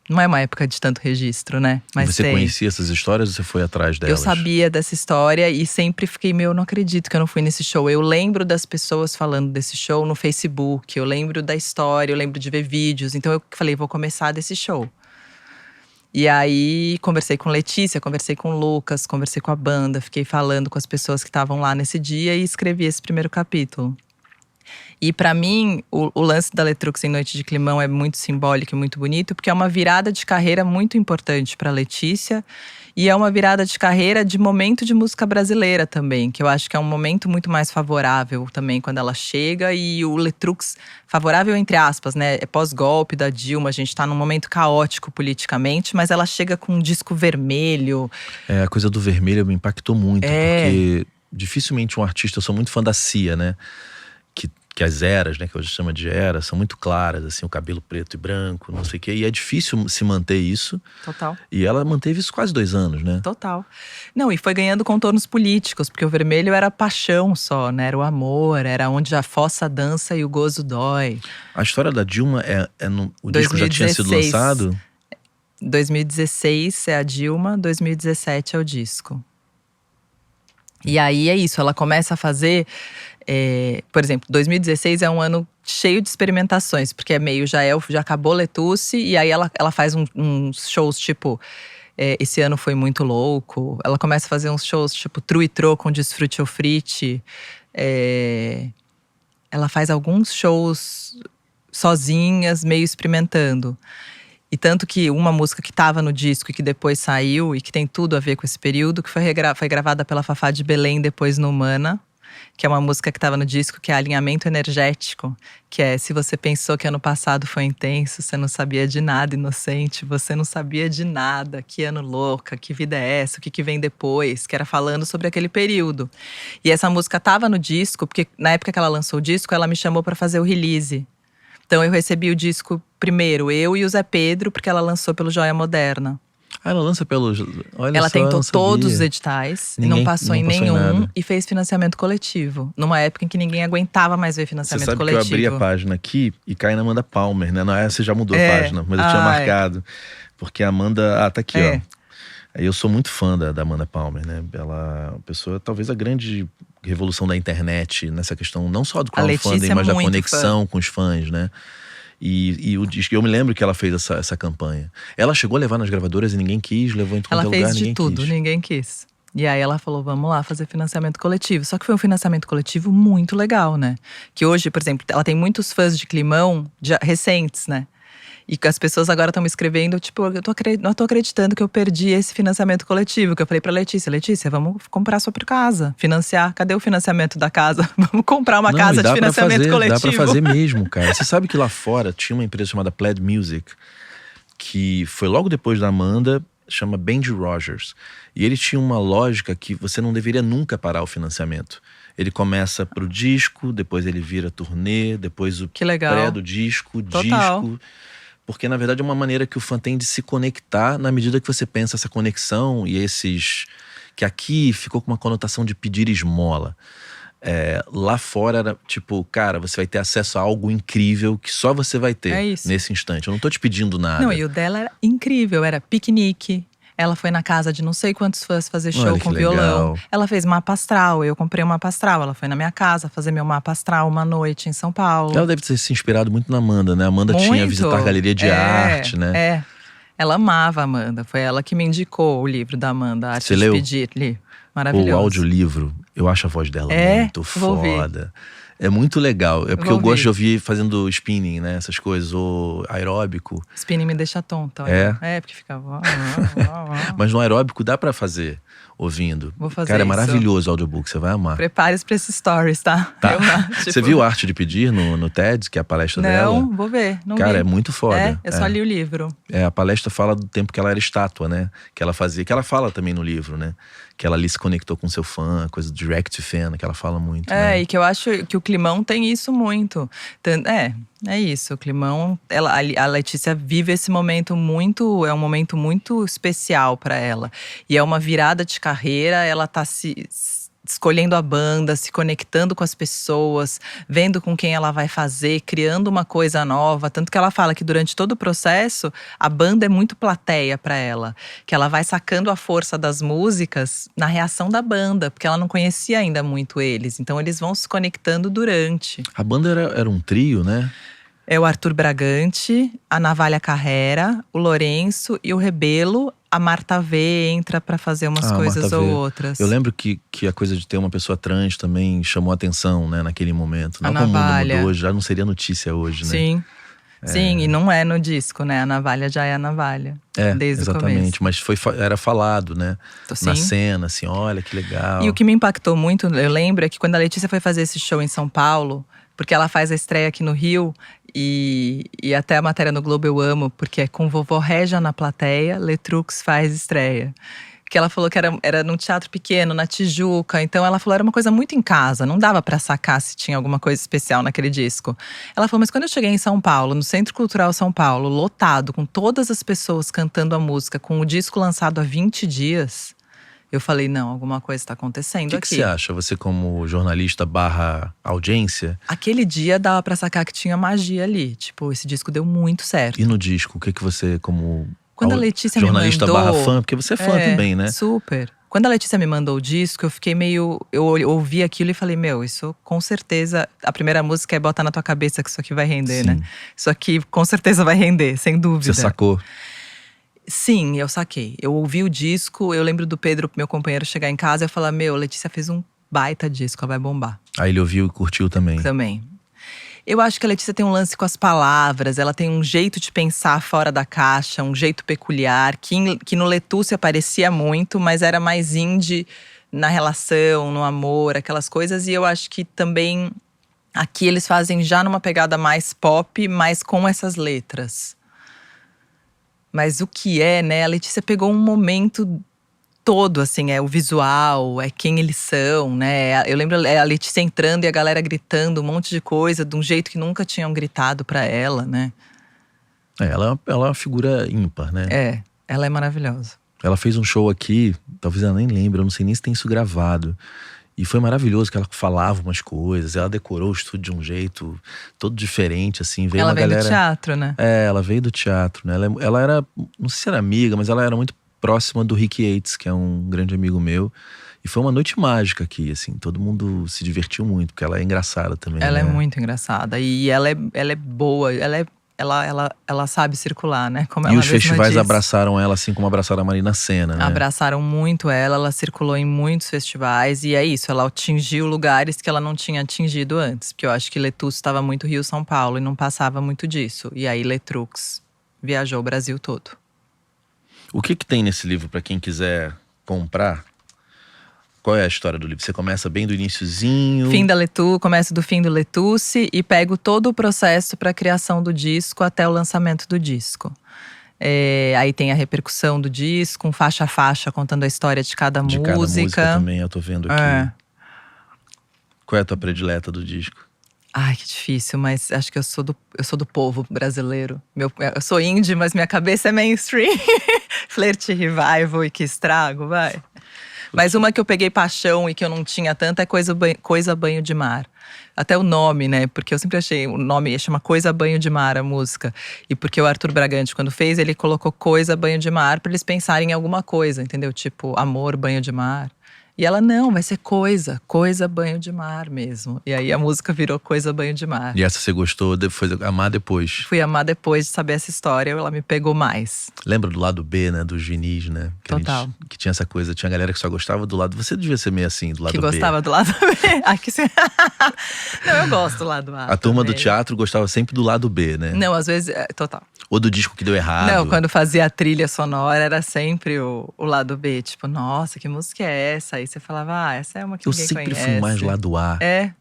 Não é uma época de tanto registro, né? Mas você conhecia essas histórias ou você foi atrás delas? Eu sabia dessa história e sempre fiquei, não acredito que eu não fui nesse show. Eu lembro das pessoas falando desse show no Facebook, eu lembro da história, eu lembro de ver vídeos. Então eu falei, vou começar desse show. E aí conversei com Letícia, conversei com o Lucas, conversei com a banda, fiquei falando com as pessoas que estavam lá nesse dia e escrevi esse primeiro capítulo. E pra mim, o lance da Letrux em Noite de Climão é muito simbólico e muito bonito, porque é uma virada de carreira muito importante pra Letícia. E é uma virada de carreira de momento de música brasileira também, que eu acho que é um momento muito mais favorável também quando ela chega. E o Letrux, favorável entre aspas, né? É pós-golpe da Dilma, a gente tá num momento caótico politicamente, mas ela chega com um disco vermelho. A coisa do vermelho me impactou muito, porque dificilmente um artista… Eu sou muito fã da Cia, né? Que as eras, né, que hoje chama de era, são muito claras, assim, o cabelo preto e branco, não sei o quê. E é difícil se manter isso. Total. E ela manteve isso quase 2 anos, né? Total. Não, e foi ganhando contornos políticos, porque o vermelho era paixão só, né? Era o amor, era onde a fossa dança e o gozo dói. A história da Dilma o disco já tinha sido lançado? 2016 é a Dilma, 2017 é o disco. E aí é isso, ela começa a fazer… por exemplo, 2016 é um ano cheio de experimentações, porque já acabou Letusse, e aí ela faz uns shows tipo… esse ano foi muito louco. Ela começa a fazer uns shows tipo Tru e Tro com Desfrute ou Frite. Ela faz alguns shows sozinhas, meio experimentando. E tanto que uma música que estava no disco e que depois saiu, e que tem tudo a ver com esse período, que foi gravada pela Fafá de Belém depois no Humana, que é uma música que estava no disco, que é Alinhamento Energético, que é: se você pensou que ano passado foi intenso, você não sabia de nada, inocente, você não sabia de nada, que ano louca, que vida é essa, o que vem depois, que era falando sobre aquele período. E essa música estava no disco, porque na época que ela lançou o disco, ela me chamou para fazer o release. Então eu recebi o disco primeiro, eu e o Zé Pedro, porque ela lançou pelo Joia Moderna. Ah, ela lança pelo… Olha ela só, tentou não todos os editais, e não passou em nenhum, e fez financiamento coletivo. Numa época em que ninguém aguentava mais ver financiamento coletivo. Você sabe que eu abri a página aqui e cai na Amanda Palmer, né? Não, essa já mudou a página, mas eu tinha marcado. Porque a Amanda… tá aqui, ó. Eu sou muito fã da Amanda Palmer, né? Ela é uma pessoa, talvez a grande revolução da internet nessa questão, não só do crowdfunding, mas da conexão com os fãs, né? E eu me lembro que ela fez essa campanha. Ela chegou a levar nas gravadoras e ninguém quis, levou em todo lugar, ninguém quis. Ela fez de tudo, ninguém quis. E aí ela falou, vamos lá fazer financiamento coletivo. Só que foi um financiamento coletivo muito legal, né? Que hoje, por exemplo, ela tem muitos fãs de Climão recentes, né? E as pessoas agora estão me escrevendo, tipo, não tô acreditando que eu perdi esse financiamento coletivo. Que eu falei pra Letícia, vamos comprar sua casa, financiar. Cadê o financiamento da casa? Vamos comprar uma casa de financiamento coletivo. Dá pra fazer mesmo, cara. Você sabe que lá fora tinha uma empresa chamada Plaid Music, que foi logo depois da Amanda, chama Benji Rogers. E ele tinha uma lógica que você não deveria nunca parar o financiamento. Ele começa pro disco, depois ele vira turnê, depois o pré do disco, disco… Porque, na verdade, é uma maneira que o fã tem de se conectar na medida que você pensa essa conexão e esses… Que aqui ficou com uma conotação de pedir esmola. Lá fora era tipo, cara, você vai ter acesso a algo incrível que só você vai ter nesse instante. Eu não tô te pedindo nada. Não, e o dela era incrível, era piquenique. Ela foi na casa de não sei quantos fãs fazer show com violão. Ela fez mapa astral, eu comprei um mapa astral. Ela foi na minha casa fazer meu mapa astral uma noite em São Paulo. Ela deve ter se inspirado muito na Amanda, né? A Amanda tinha visitar a galeria de arte, né? Ela amava a Amanda. Foi ela que me indicou o livro da Amanda, Arte Você de leu? Pedir. Li. Maravilhoso. O audiolivro, eu acho a voz dela muito foda. É muito legal. É porque eu gosto de ouvir fazendo spinning, né? Essas coisas, ou aeróbico. Spinning me deixa tonta. Porque fica… Mas Mas no aeróbico dá pra fazer. ouvindo. Vou fazer Cara, é isso. maravilhoso o audiobook, você vai amar. Prepare-se pra esses stories, tá? Tá. Eu, Você viu Arte de Pedir no TED, que é a palestra dela? Não, vou ver. Não Cara, vi. é muito foda. Eu só li o livro. A palestra fala do tempo que ela era estátua, né? Que ela fazia, que ela fala também no livro, né? Que ela ali se conectou com seu fã, coisa do direct fan, que ela fala muito, né? E que eu acho que o Climão tem isso muito. É isso. O Climão, a Letícia vive esse momento muito… É um momento muito especial pra ela. E é uma virada de carreira, ela tá escolhendo a banda, se conectando com as pessoas, vendo com quem ela vai fazer, criando uma coisa nova. Tanto que ela fala que durante todo o processo, a banda é muito plateia pra ela. Que ela vai sacando a força das músicas na reação da banda, porque ela não conhecia ainda muito eles. Então eles vão se conectando durante. A banda era um trio, né? É o Arthur Bragante, a Navalha Carrera, o Lourenço e o Rebelo. A Marta V entra pra fazer umas coisas Marta ou V. outras. Eu lembro que a coisa de ter uma pessoa trans também chamou atenção, né, naquele momento. Não A como o mundo Navalha. mudou hoje, já não seria notícia hoje, né? Sim. Sim, e não é no disco, né? A Navalha já é a Navalha. Desde exatamente. o começo. Mas era falado, né? Na Sim. cena, assim, olha que legal. E o que me impactou muito, eu lembro, é que quando a Letícia foi fazer esse show em São Paulo, porque ela faz a estreia aqui no Rio, e até a matéria no Globo eu amo, porque é com vovó Régia na plateia, Letrux faz estreia. Que ela falou que era num teatro pequeno, na Tijuca. Então ela falou, era uma coisa muito em casa. Não dava pra sacar se tinha alguma coisa especial naquele disco. Ela falou, mas quando eu cheguei em São Paulo, no Centro Cultural São Paulo, lotado, com todas as pessoas cantando a música, com o disco lançado há 20 dias… Eu falei, não, alguma coisa tá acontecendo O aqui. que você acha? Você como jornalista / audiência? Aquele dia dava pra sacar que tinha magia ali. Tipo, esse disco deu muito certo. E no disco, o que você como Quando a Letícia me jornalista mandou… / fã? Porque você é fã também, né? Super. Quando a Letícia me mandou o disco, eu fiquei meio… Eu ouvi aquilo e falei, meu, isso com certeza… A primeira música é Bota na tua cabeça que isso aqui vai render, Sim. né? Isso aqui com certeza vai render, sem dúvida. Você sacou? Sim, eu saquei. Eu ouvi o disco, eu lembro do Pedro, meu companheiro, chegar em casa e eu falar, meu, Letícia fez um baita disco, ela vai bombar. Aí ele ouviu e curtiu também. Também. Eu acho que a Letícia tem um lance com as palavras, ela tem um jeito de pensar fora da caixa, um jeito peculiar, que no Letúcia parecia muito, mas era mais indie na relação, no amor, aquelas coisas. E eu acho que também aqui eles fazem já numa pegada mais pop, mas com essas letras. Mas o que é, né? A Letícia pegou um momento todo, assim, é o visual, é quem eles são, né? Eu lembro a Letícia entrando e a galera gritando um monte de coisa, de um jeito que nunca tinham gritado pra ela, né? Ela é uma figura ímpar, né? Ela é maravilhosa. Ela fez um show aqui, talvez ela nem lembre, eu não sei nem se tem isso gravado. E foi maravilhoso que ela falava umas coisas, ela decorou o estúdio de um jeito todo diferente, assim. Veio Ela uma veio galera… do teatro, né? Ela veio do teatro, né? Ela era, não sei se era amiga, mas ela era muito próxima do Rick Yates, que é um grande amigo meu. E foi uma noite mágica aqui, assim. Todo mundo se divertiu muito, porque ela é engraçada também, Ela né? é muito engraçada. E ela é boa, ela sabe circular, né? Como E ela os mesma festivais diz. abraçaram ela, assim como abraçaram a Marina Sena, né? Abraçaram muito ela circulou em muitos festivais. E é isso, ela atingiu lugares que ela não tinha atingido antes. Porque eu acho que Letus estava muito Rio-São Paulo e não passava muito disso. E aí Letrux viajou o Brasil todo. O que tem nesse livro pra quem quiser comprar? Qual é a história do livro? Você começa bem do iniciozinho… Começo do fim do Letusse e pego todo o processo para a criação do disco até o lançamento do disco. Aí tem a repercussão do disco, faixa a faixa, contando a história de cada música. Cada música também, eu tô vendo aqui. Qual é a tua predileta do disco? Ai, que difícil, mas acho que eu sou do povo brasileiro. Eu sou indie, mas minha cabeça é mainstream. Flerte Revival e Que Estrago, vai. Mas uma que eu peguei paixão e que eu não tinha tanta é Coisa Banho de Mar. Até o nome, né? Porque eu sempre achei, o nome chama Coisa Banho de Mar, a música. E porque o Arthur Bragante, quando fez, ele colocou Coisa Banho de Mar pra eles pensarem em alguma coisa, entendeu? Tipo, amor, banho de mar. E ela, não, vai ser Coisa banho de mar mesmo. E aí a música virou Coisa banho de mar. E essa você gostou, foi amar depois. Fui amar depois de saber essa história, ela me pegou mais. Lembra do lado B, né, dos vinis, né? Total. Que tinha essa coisa, tinha galera que só gostava do lado… Você devia ser meio assim, do lado B. Que gostava do lado B. Aqui, não, eu gosto do lado A. A turma também. do teatro gostava sempre do lado B, né? Não, às vezes, total. Ou do disco que deu errado. Não, quando fazia a trilha sonora, era sempre o lado B. Tipo, nossa, que música é essa? Aí você falava, essa é uma que Eu ninguém sempre conhece. fui mais lado A. É.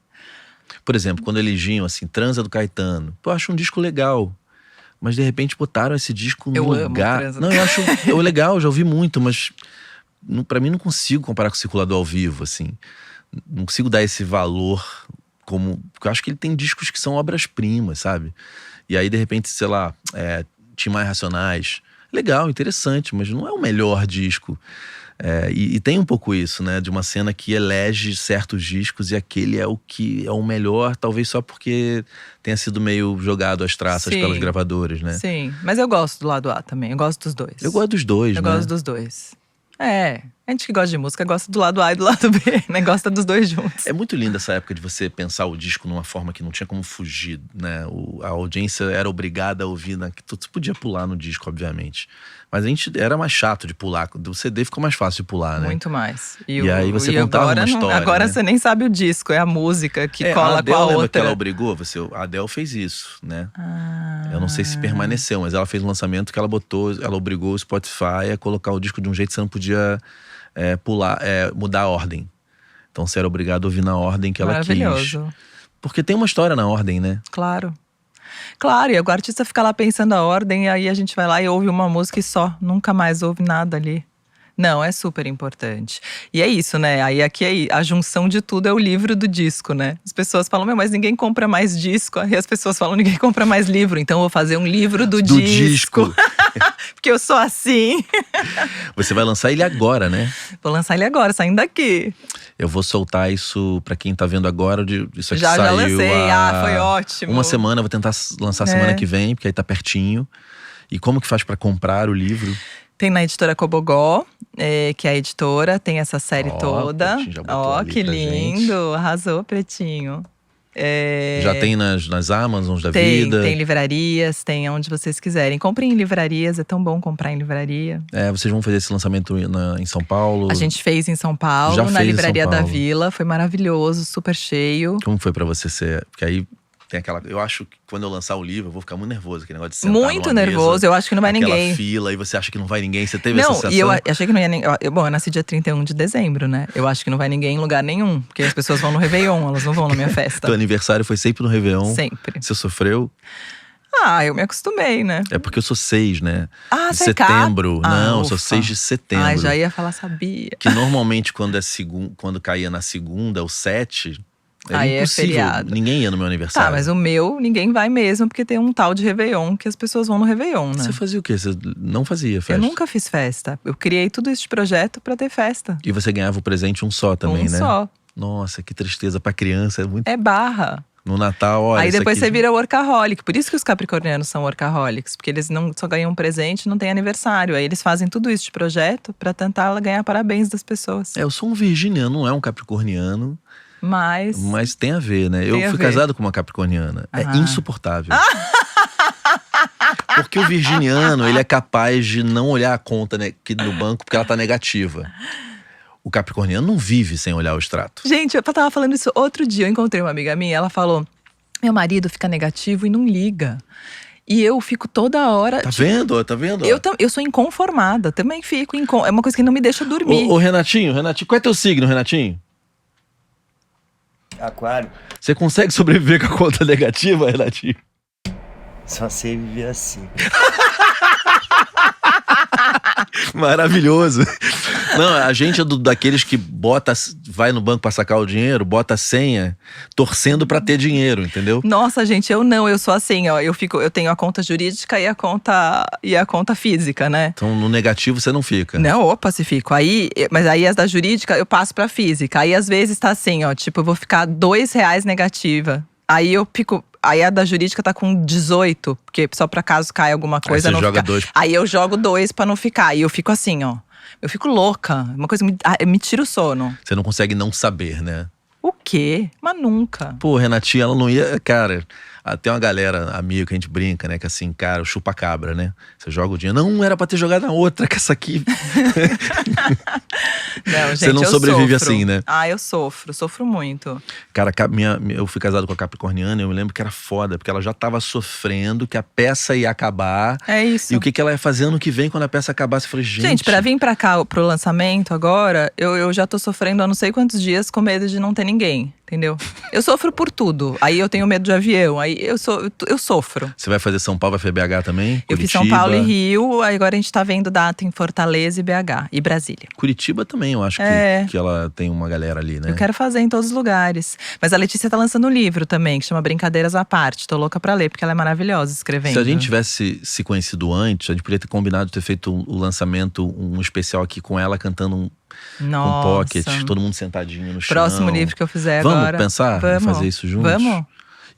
Por exemplo, quando elegiam, assim, Transa do Caetano. Pô, eu acho um disco legal. Mas de repente botaram esse disco no Eu amo lugar… Transa do Não, eu acho legal, já ouvi muito, mas… Pra mim não consigo comparar com o Circulador ao vivo, assim. Não consigo dar esse valor como… Porque eu acho que ele tem discos que são obras-primas, sabe? E aí, de repente, sei lá, Tim Maia Racionais. Legal, interessante, mas não é o melhor disco. E tem um pouco isso, né? De uma cena que elege certos discos e aquele é o que é o melhor, talvez só porque tenha sido meio jogado às traças pelas gravadoras, né? Sim, mas eu gosto do lado A também, eu gosto dos dois. Eu gosto dos dois, Eu né? gosto dos dois. A gente que gosta de música gosta do lado A e do lado B, né? Gosta dos dois juntos. É muito linda essa época de você pensar o disco numa forma que não tinha como fugir, né? A audiência era obrigada a ouvir, né? Que tu podia pular no disco, obviamente. Mas a gente era mais chato de pular. Do CD ficou mais fácil de pular, né? Muito mais. E aí você contava agora uma história, agora né? você nem sabe o disco, é a música que cola a Adele, com a lembra que outra. ela obrigou? A Adele fez isso, né? Eu não sei se permaneceu, mas ela fez um lançamento que ela obrigou o Spotify a colocar o disco de um jeito que você não podia mudar a ordem. Então você era obrigado a ouvir na ordem que ela quis. Maravilhoso. Porque tem uma história na ordem, né? Claro. Claro, e o artista fica lá pensando a ordem, e aí a gente vai lá e ouve uma música e só, nunca mais ouve nada ali. Não, é super importante. E é isso, né? Aí aqui a junção de tudo é o livro do disco, né? As pessoas falam, mas ninguém compra mais disco. E as pessoas falam, ninguém compra mais livro. Então eu vou fazer um livro do disco. Porque eu sou assim. Você vai lançar ele agora, né? Vou lançar ele agora, saindo daqui. Eu vou soltar isso pra quem tá vendo agora. Isso aqui Já saiu lancei, foi ótimo. uma semana, vou tentar lançar semana que vem, porque aí tá pertinho. E como que faz pra comprar o livro? Tem na editora Cobogó, que é a editora, tem essa série toda. Pretinho já botou Ó, ali que pra lindo, gente. arrasou, Pretinho. Já tem nas Amazons da Tem vida? Tem livrarias, tem onde vocês quiserem. Comprem em livrarias, é tão bom comprar em livraria. Vocês vão fazer esse lançamento em São Paulo? A gente fez em São Paulo, Já na fez em Livraria São da Paulo. Vila. Foi maravilhoso, super cheio. Como foi pra você ser… Porque aí tem aquela… Eu acho que quando eu lançar o livro, eu vou ficar muito nervoso. Aquele negócio de sentar Muito numa nervoso, mesa, eu acho que não vai aquela ninguém. fila, e você acha que não vai ninguém. Você teve essa Não, sensação? e eu achei que não ia ninguém. Bom, eu nasci dia 31 de dezembro, né? Eu acho que não vai ninguém em lugar nenhum. Porque as pessoas vão no Réveillon, elas não vão na minha festa. Teu aniversário foi sempre no Réveillon? Sempre. Você sofreu? Eu me acostumei, né? É porque eu sou 6, né? De você é cá? setembro. Não, eu sou Ufa. 6 de setembro. Já ia falar, sabia. Que normalmente quando caía na segunda, o 7… Era Aí é impossível. feriado. Ninguém ia no meu aniversário. Tá, mas o meu, ninguém vai mesmo, porque tem um tal de Réveillon que as pessoas vão no Réveillon, né? Você fazia o quê? Você não fazia festa? Eu nunca fiz festa. Eu criei tudo esse projeto pra ter festa. E você ganhava o presente um só também, né? Só. Nossa, que tristeza pra criança. É muito… É barra. No Natal, olha… Aí isso depois aqui… você vira workaholic. Por isso que os capricornianos são workaholics. Porque eles não só ganham um presente, não tem aniversário. Aí eles fazem tudo isso de projeto pra tentar ganhar parabéns das pessoas. Eu sou um virginiano, não é um capricorniano. Mas tem a ver, né? Eu fui casado com uma capricorniana. É insuportável. Porque o virginiano, ele é capaz de não olhar a conta do banco porque ela tá negativa. O capricorniano não vive sem olhar o extrato. Gente, eu tava falando isso outro dia. Eu encontrei uma amiga minha, ela falou: meu marido fica negativo e não liga. E eu fico toda hora… Tá vendo? Tá vendo? Eu sou inconformada, também fico. É uma coisa que não me deixa dormir. Ô, Renatinho, qual é teu signo, Renatinho? Aquário. Você consegue sobreviver com a conta negativa, Renatinho? Só sei viver assim. Maravilhoso. Não, a gente é daqueles que vai no banco pra sacar o dinheiro, bota a senha, torcendo pra ter dinheiro, entendeu? Nossa, gente, eu não, eu sou assim, ó. Eu tenho a conta jurídica e a conta física, né? Então no negativo você não fica. Não, opa, se fico. Mas aí as da jurídica eu passo pra física. Aí às vezes tá assim, ó, tipo, eu vou ficar R$2 negativa. Aí eu fico… Aí a da jurídica tá com 18, porque só pra caso caia alguma coisa, Aí você não joga ficar. 2. Aí eu jogo 2 pra não ficar. E eu fico assim, ó. Eu fico louca. Uma coisa me tira o sono. Você não consegue não saber, né? O quê? Mas nunca. Pô, Renatinha, ela não ia… Cara, tem uma galera, amigo, que a gente brinca, né? Que assim, cara, o chupa-cabra, né? Você joga o dinheiro. Não, era pra ter jogado na outra, que essa aqui… Não, gente, Você não eu sobrevive sofro. assim, né? Ah, eu sofro muito. Cara, eu fui casado com a capricorniana e eu me lembro que era foda. Porque ela já tava sofrendo que a peça ia acabar. É isso. E o que ela ia fazer ano que vem quando a peça acabasse? Eu falei, Gente, pra vir pra cá, pro lançamento agora, eu já tô sofrendo há não sei quantos dias com medo de não ter ninguém, entendeu? Eu sofro por tudo. Aí eu tenho medo de avião, aí eu sofro. Você vai fazer São Paulo, vai fazer BH também? Eu fiz São Paulo e Rio, aí agora a gente tá vendo data em Fortaleza e BH, e Brasília. Curitiba também, eu acho que ela tem uma galera ali, né? Eu quero fazer em todos os lugares. Mas a Letícia tá lançando um livro também, que chama Brincadeiras à Parte. Tô louca pra ler, porque ela é maravilhosa escrevendo. Se a gente tivesse se conhecido antes, a gente poderia ter combinado ter feito o lançamento, um especial aqui com ela cantando com pocket, todo mundo sentadinho no chão. Próximo livro que eu fizer vamos agora. Pensar em fazer isso juntos? Vamos.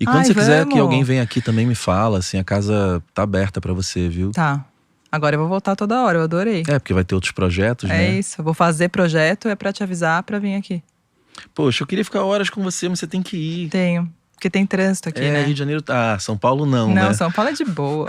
E quando você quiser que vamos. alguém venha aqui também, me fala, assim, a casa tá aberta pra você, viu? Tá. Agora eu vou voltar toda hora, eu adorei. É, porque vai ter outros projetos, né? É isso, eu vou fazer projeto, é pra te avisar pra vir aqui. Poxa, eu queria ficar horas com você, mas você tem que ir. Tenho, porque tem trânsito aqui, né? Rio de Janeiro, São Paulo não, né? Não, São Paulo é de boa.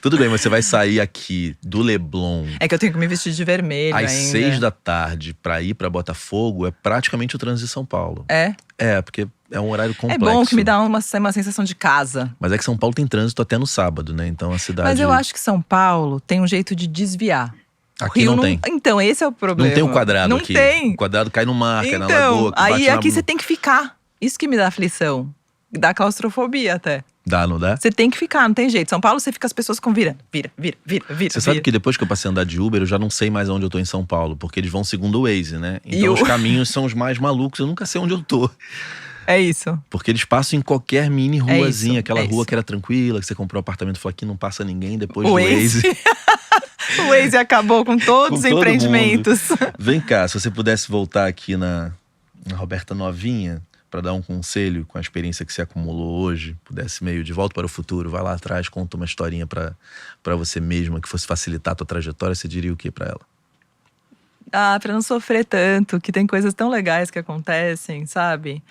Tudo bem, mas você vai sair aqui do Leblon É que eu tenho que me vestir de vermelho às ainda. 6 da tarde pra ir pra Botafogo, é praticamente o trânsito de São Paulo. É? É, porque é um horário complexo. É bom que me dá uma sensação de casa. Mas é que São Paulo tem trânsito até no sábado, né? Então a cidade… Mas eu acho que São Paulo tem um jeito de desviar. Aqui Rio não tem. Então, esse é o problema. Não tem um quadrado não aqui. Não tem. O quadrado cai no mar, cai na Então, lagoa, que bate aí na… aqui você tem que ficar. Isso que me dá aflição. Dá claustrofobia até. Dá, não dá? Você tem que ficar, não tem jeito. São Paulo, você fica as pessoas com vira. Você sabe que depois que eu passei a andar de Uber, eu já não sei mais onde eu tô em São Paulo. Porque eles vão segundo o Waze, né? Então os caminhos são os mais malucos. Eu nunca sei onde eu tô. É isso. Porque eles passam em qualquer mini ruazinha. Aquela rua isso. que era tranquila, que você comprou um apartamento e falou, aqui não passa ninguém. Depois O do Waze. Waze… O Waze acabou com todos os Com todo empreendimentos. Vem cá, se você pudesse voltar aqui na Roberta novinha, pra dar um conselho com a experiência que você acumulou hoje, pudesse meio de volta para o futuro, vai lá atrás, conta uma historinha pra você mesma que fosse facilitar a tua trajetória, você diria o que pra ela? Pra não sofrer tanto, que tem coisas tão legais que acontecem, sabe?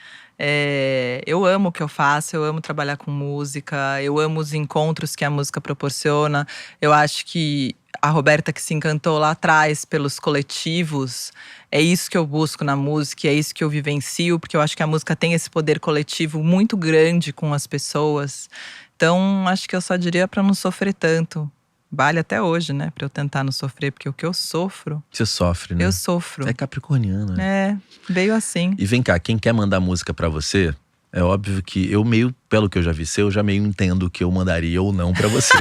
Eu amo o que eu faço, eu amo trabalhar com música, eu amo os encontros que a música proporciona. Eu acho que a Roberta que se encantou lá atrás pelos coletivos, é isso que eu busco na música, é isso que eu vivencio, porque eu acho que a música tem esse poder coletivo muito grande com as pessoas. Então, acho que eu só diria pra não sofrer tanto. Vale até hoje, né? Pra eu tentar não sofrer, porque o que eu sofro… Você sofre, né? Eu sofro. É capricorniana, né? Veio assim. E vem cá, quem quer mandar música pra você, é óbvio que eu meio, pelo que eu já vi seu, eu já meio entendo o que eu mandaria ou não pra você.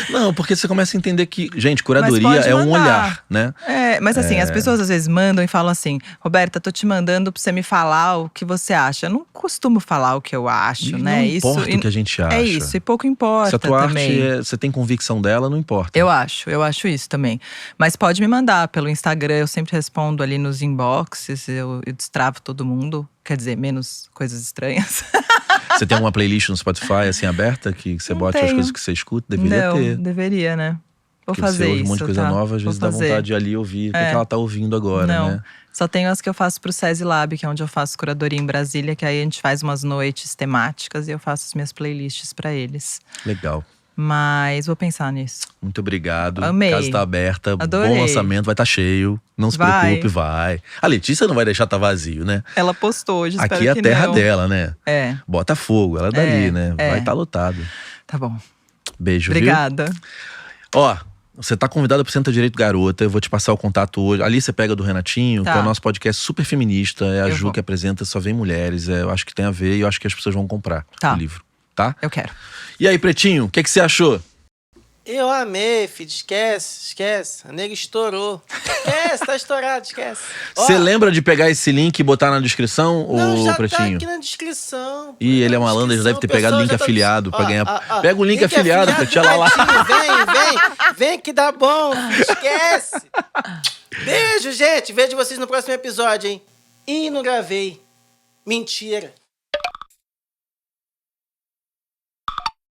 Não, porque você começa a entender que, gente, curadoria é um olhar, né? Mas assim, as pessoas às vezes mandam e falam assim: Roberta, tô te mandando pra você me falar o que você acha. Eu não costumo falar o que eu acho, E né? não importa o que a gente acha. É isso, e pouco importa Se a tua também. arte, você tem convicção dela, não importa. Eu acho isso também. Mas pode me mandar pelo Instagram, eu sempre respondo ali nos inboxes, eu destravo todo mundo. Quer dizer, menos coisas estranhas. Você tem alguma playlist no Spotify, assim, aberta, que você Não bote as tenho. coisas que você escuta? Deveria ter. Deveria, né? Vou Porque fazer você ouve isso, um monte de coisa tá? nova, às Vou vezes dá fazer. vontade de ali ouvir o que ela tá ouvindo agora, Não. né? Só tenho as que eu faço pro SESI Lab, que é onde eu faço curadoria em Brasília, que aí a gente faz umas noites temáticas e eu faço as minhas playlists pra eles. Legal. Mas vou pensar nisso. Muito obrigado. Amei. A casa tá aberta. Adorei. Bom lançamento, vai estar cheio. Não se Vai. preocupe, vai. A Letícia não vai deixar tá vazio, né? Ela postou hoje, espero Aqui é a que terra não. dela, né? É, Botafogo, ela é dali, né? é. Vai estar lotado. tá bom. Beijo, Obrigada. viu? Ó, você tá convidada pro Senta Direito Garota. Eu vou te passar o contato hoje. Ali você pega do Renatinho, Tá. que é o nosso podcast super feminista. É a Eu Ju vou. que apresenta, só vem mulheres. Eu acho que tem a ver e eu acho que as pessoas vão comprar Tá. o livro, tá? Eu quero. E aí, Pretinho, o que você achou? Eu amei, filho. Esquece. A nega estourou. Esquece, tá estourado, esquece. Ó, Você lembra de pegar esse link e botar na descrição, não, ô já Pretinho? tá aqui na descrição. Ih, ele é malandro, ele deve ter pegado o link afiliado pra ganhar. Pega o link afiliado pra te lá. Vem que dá bom, esquece. Beijo, gente. Vejo vocês no próximo episódio, hein? E não gravei. Mentira.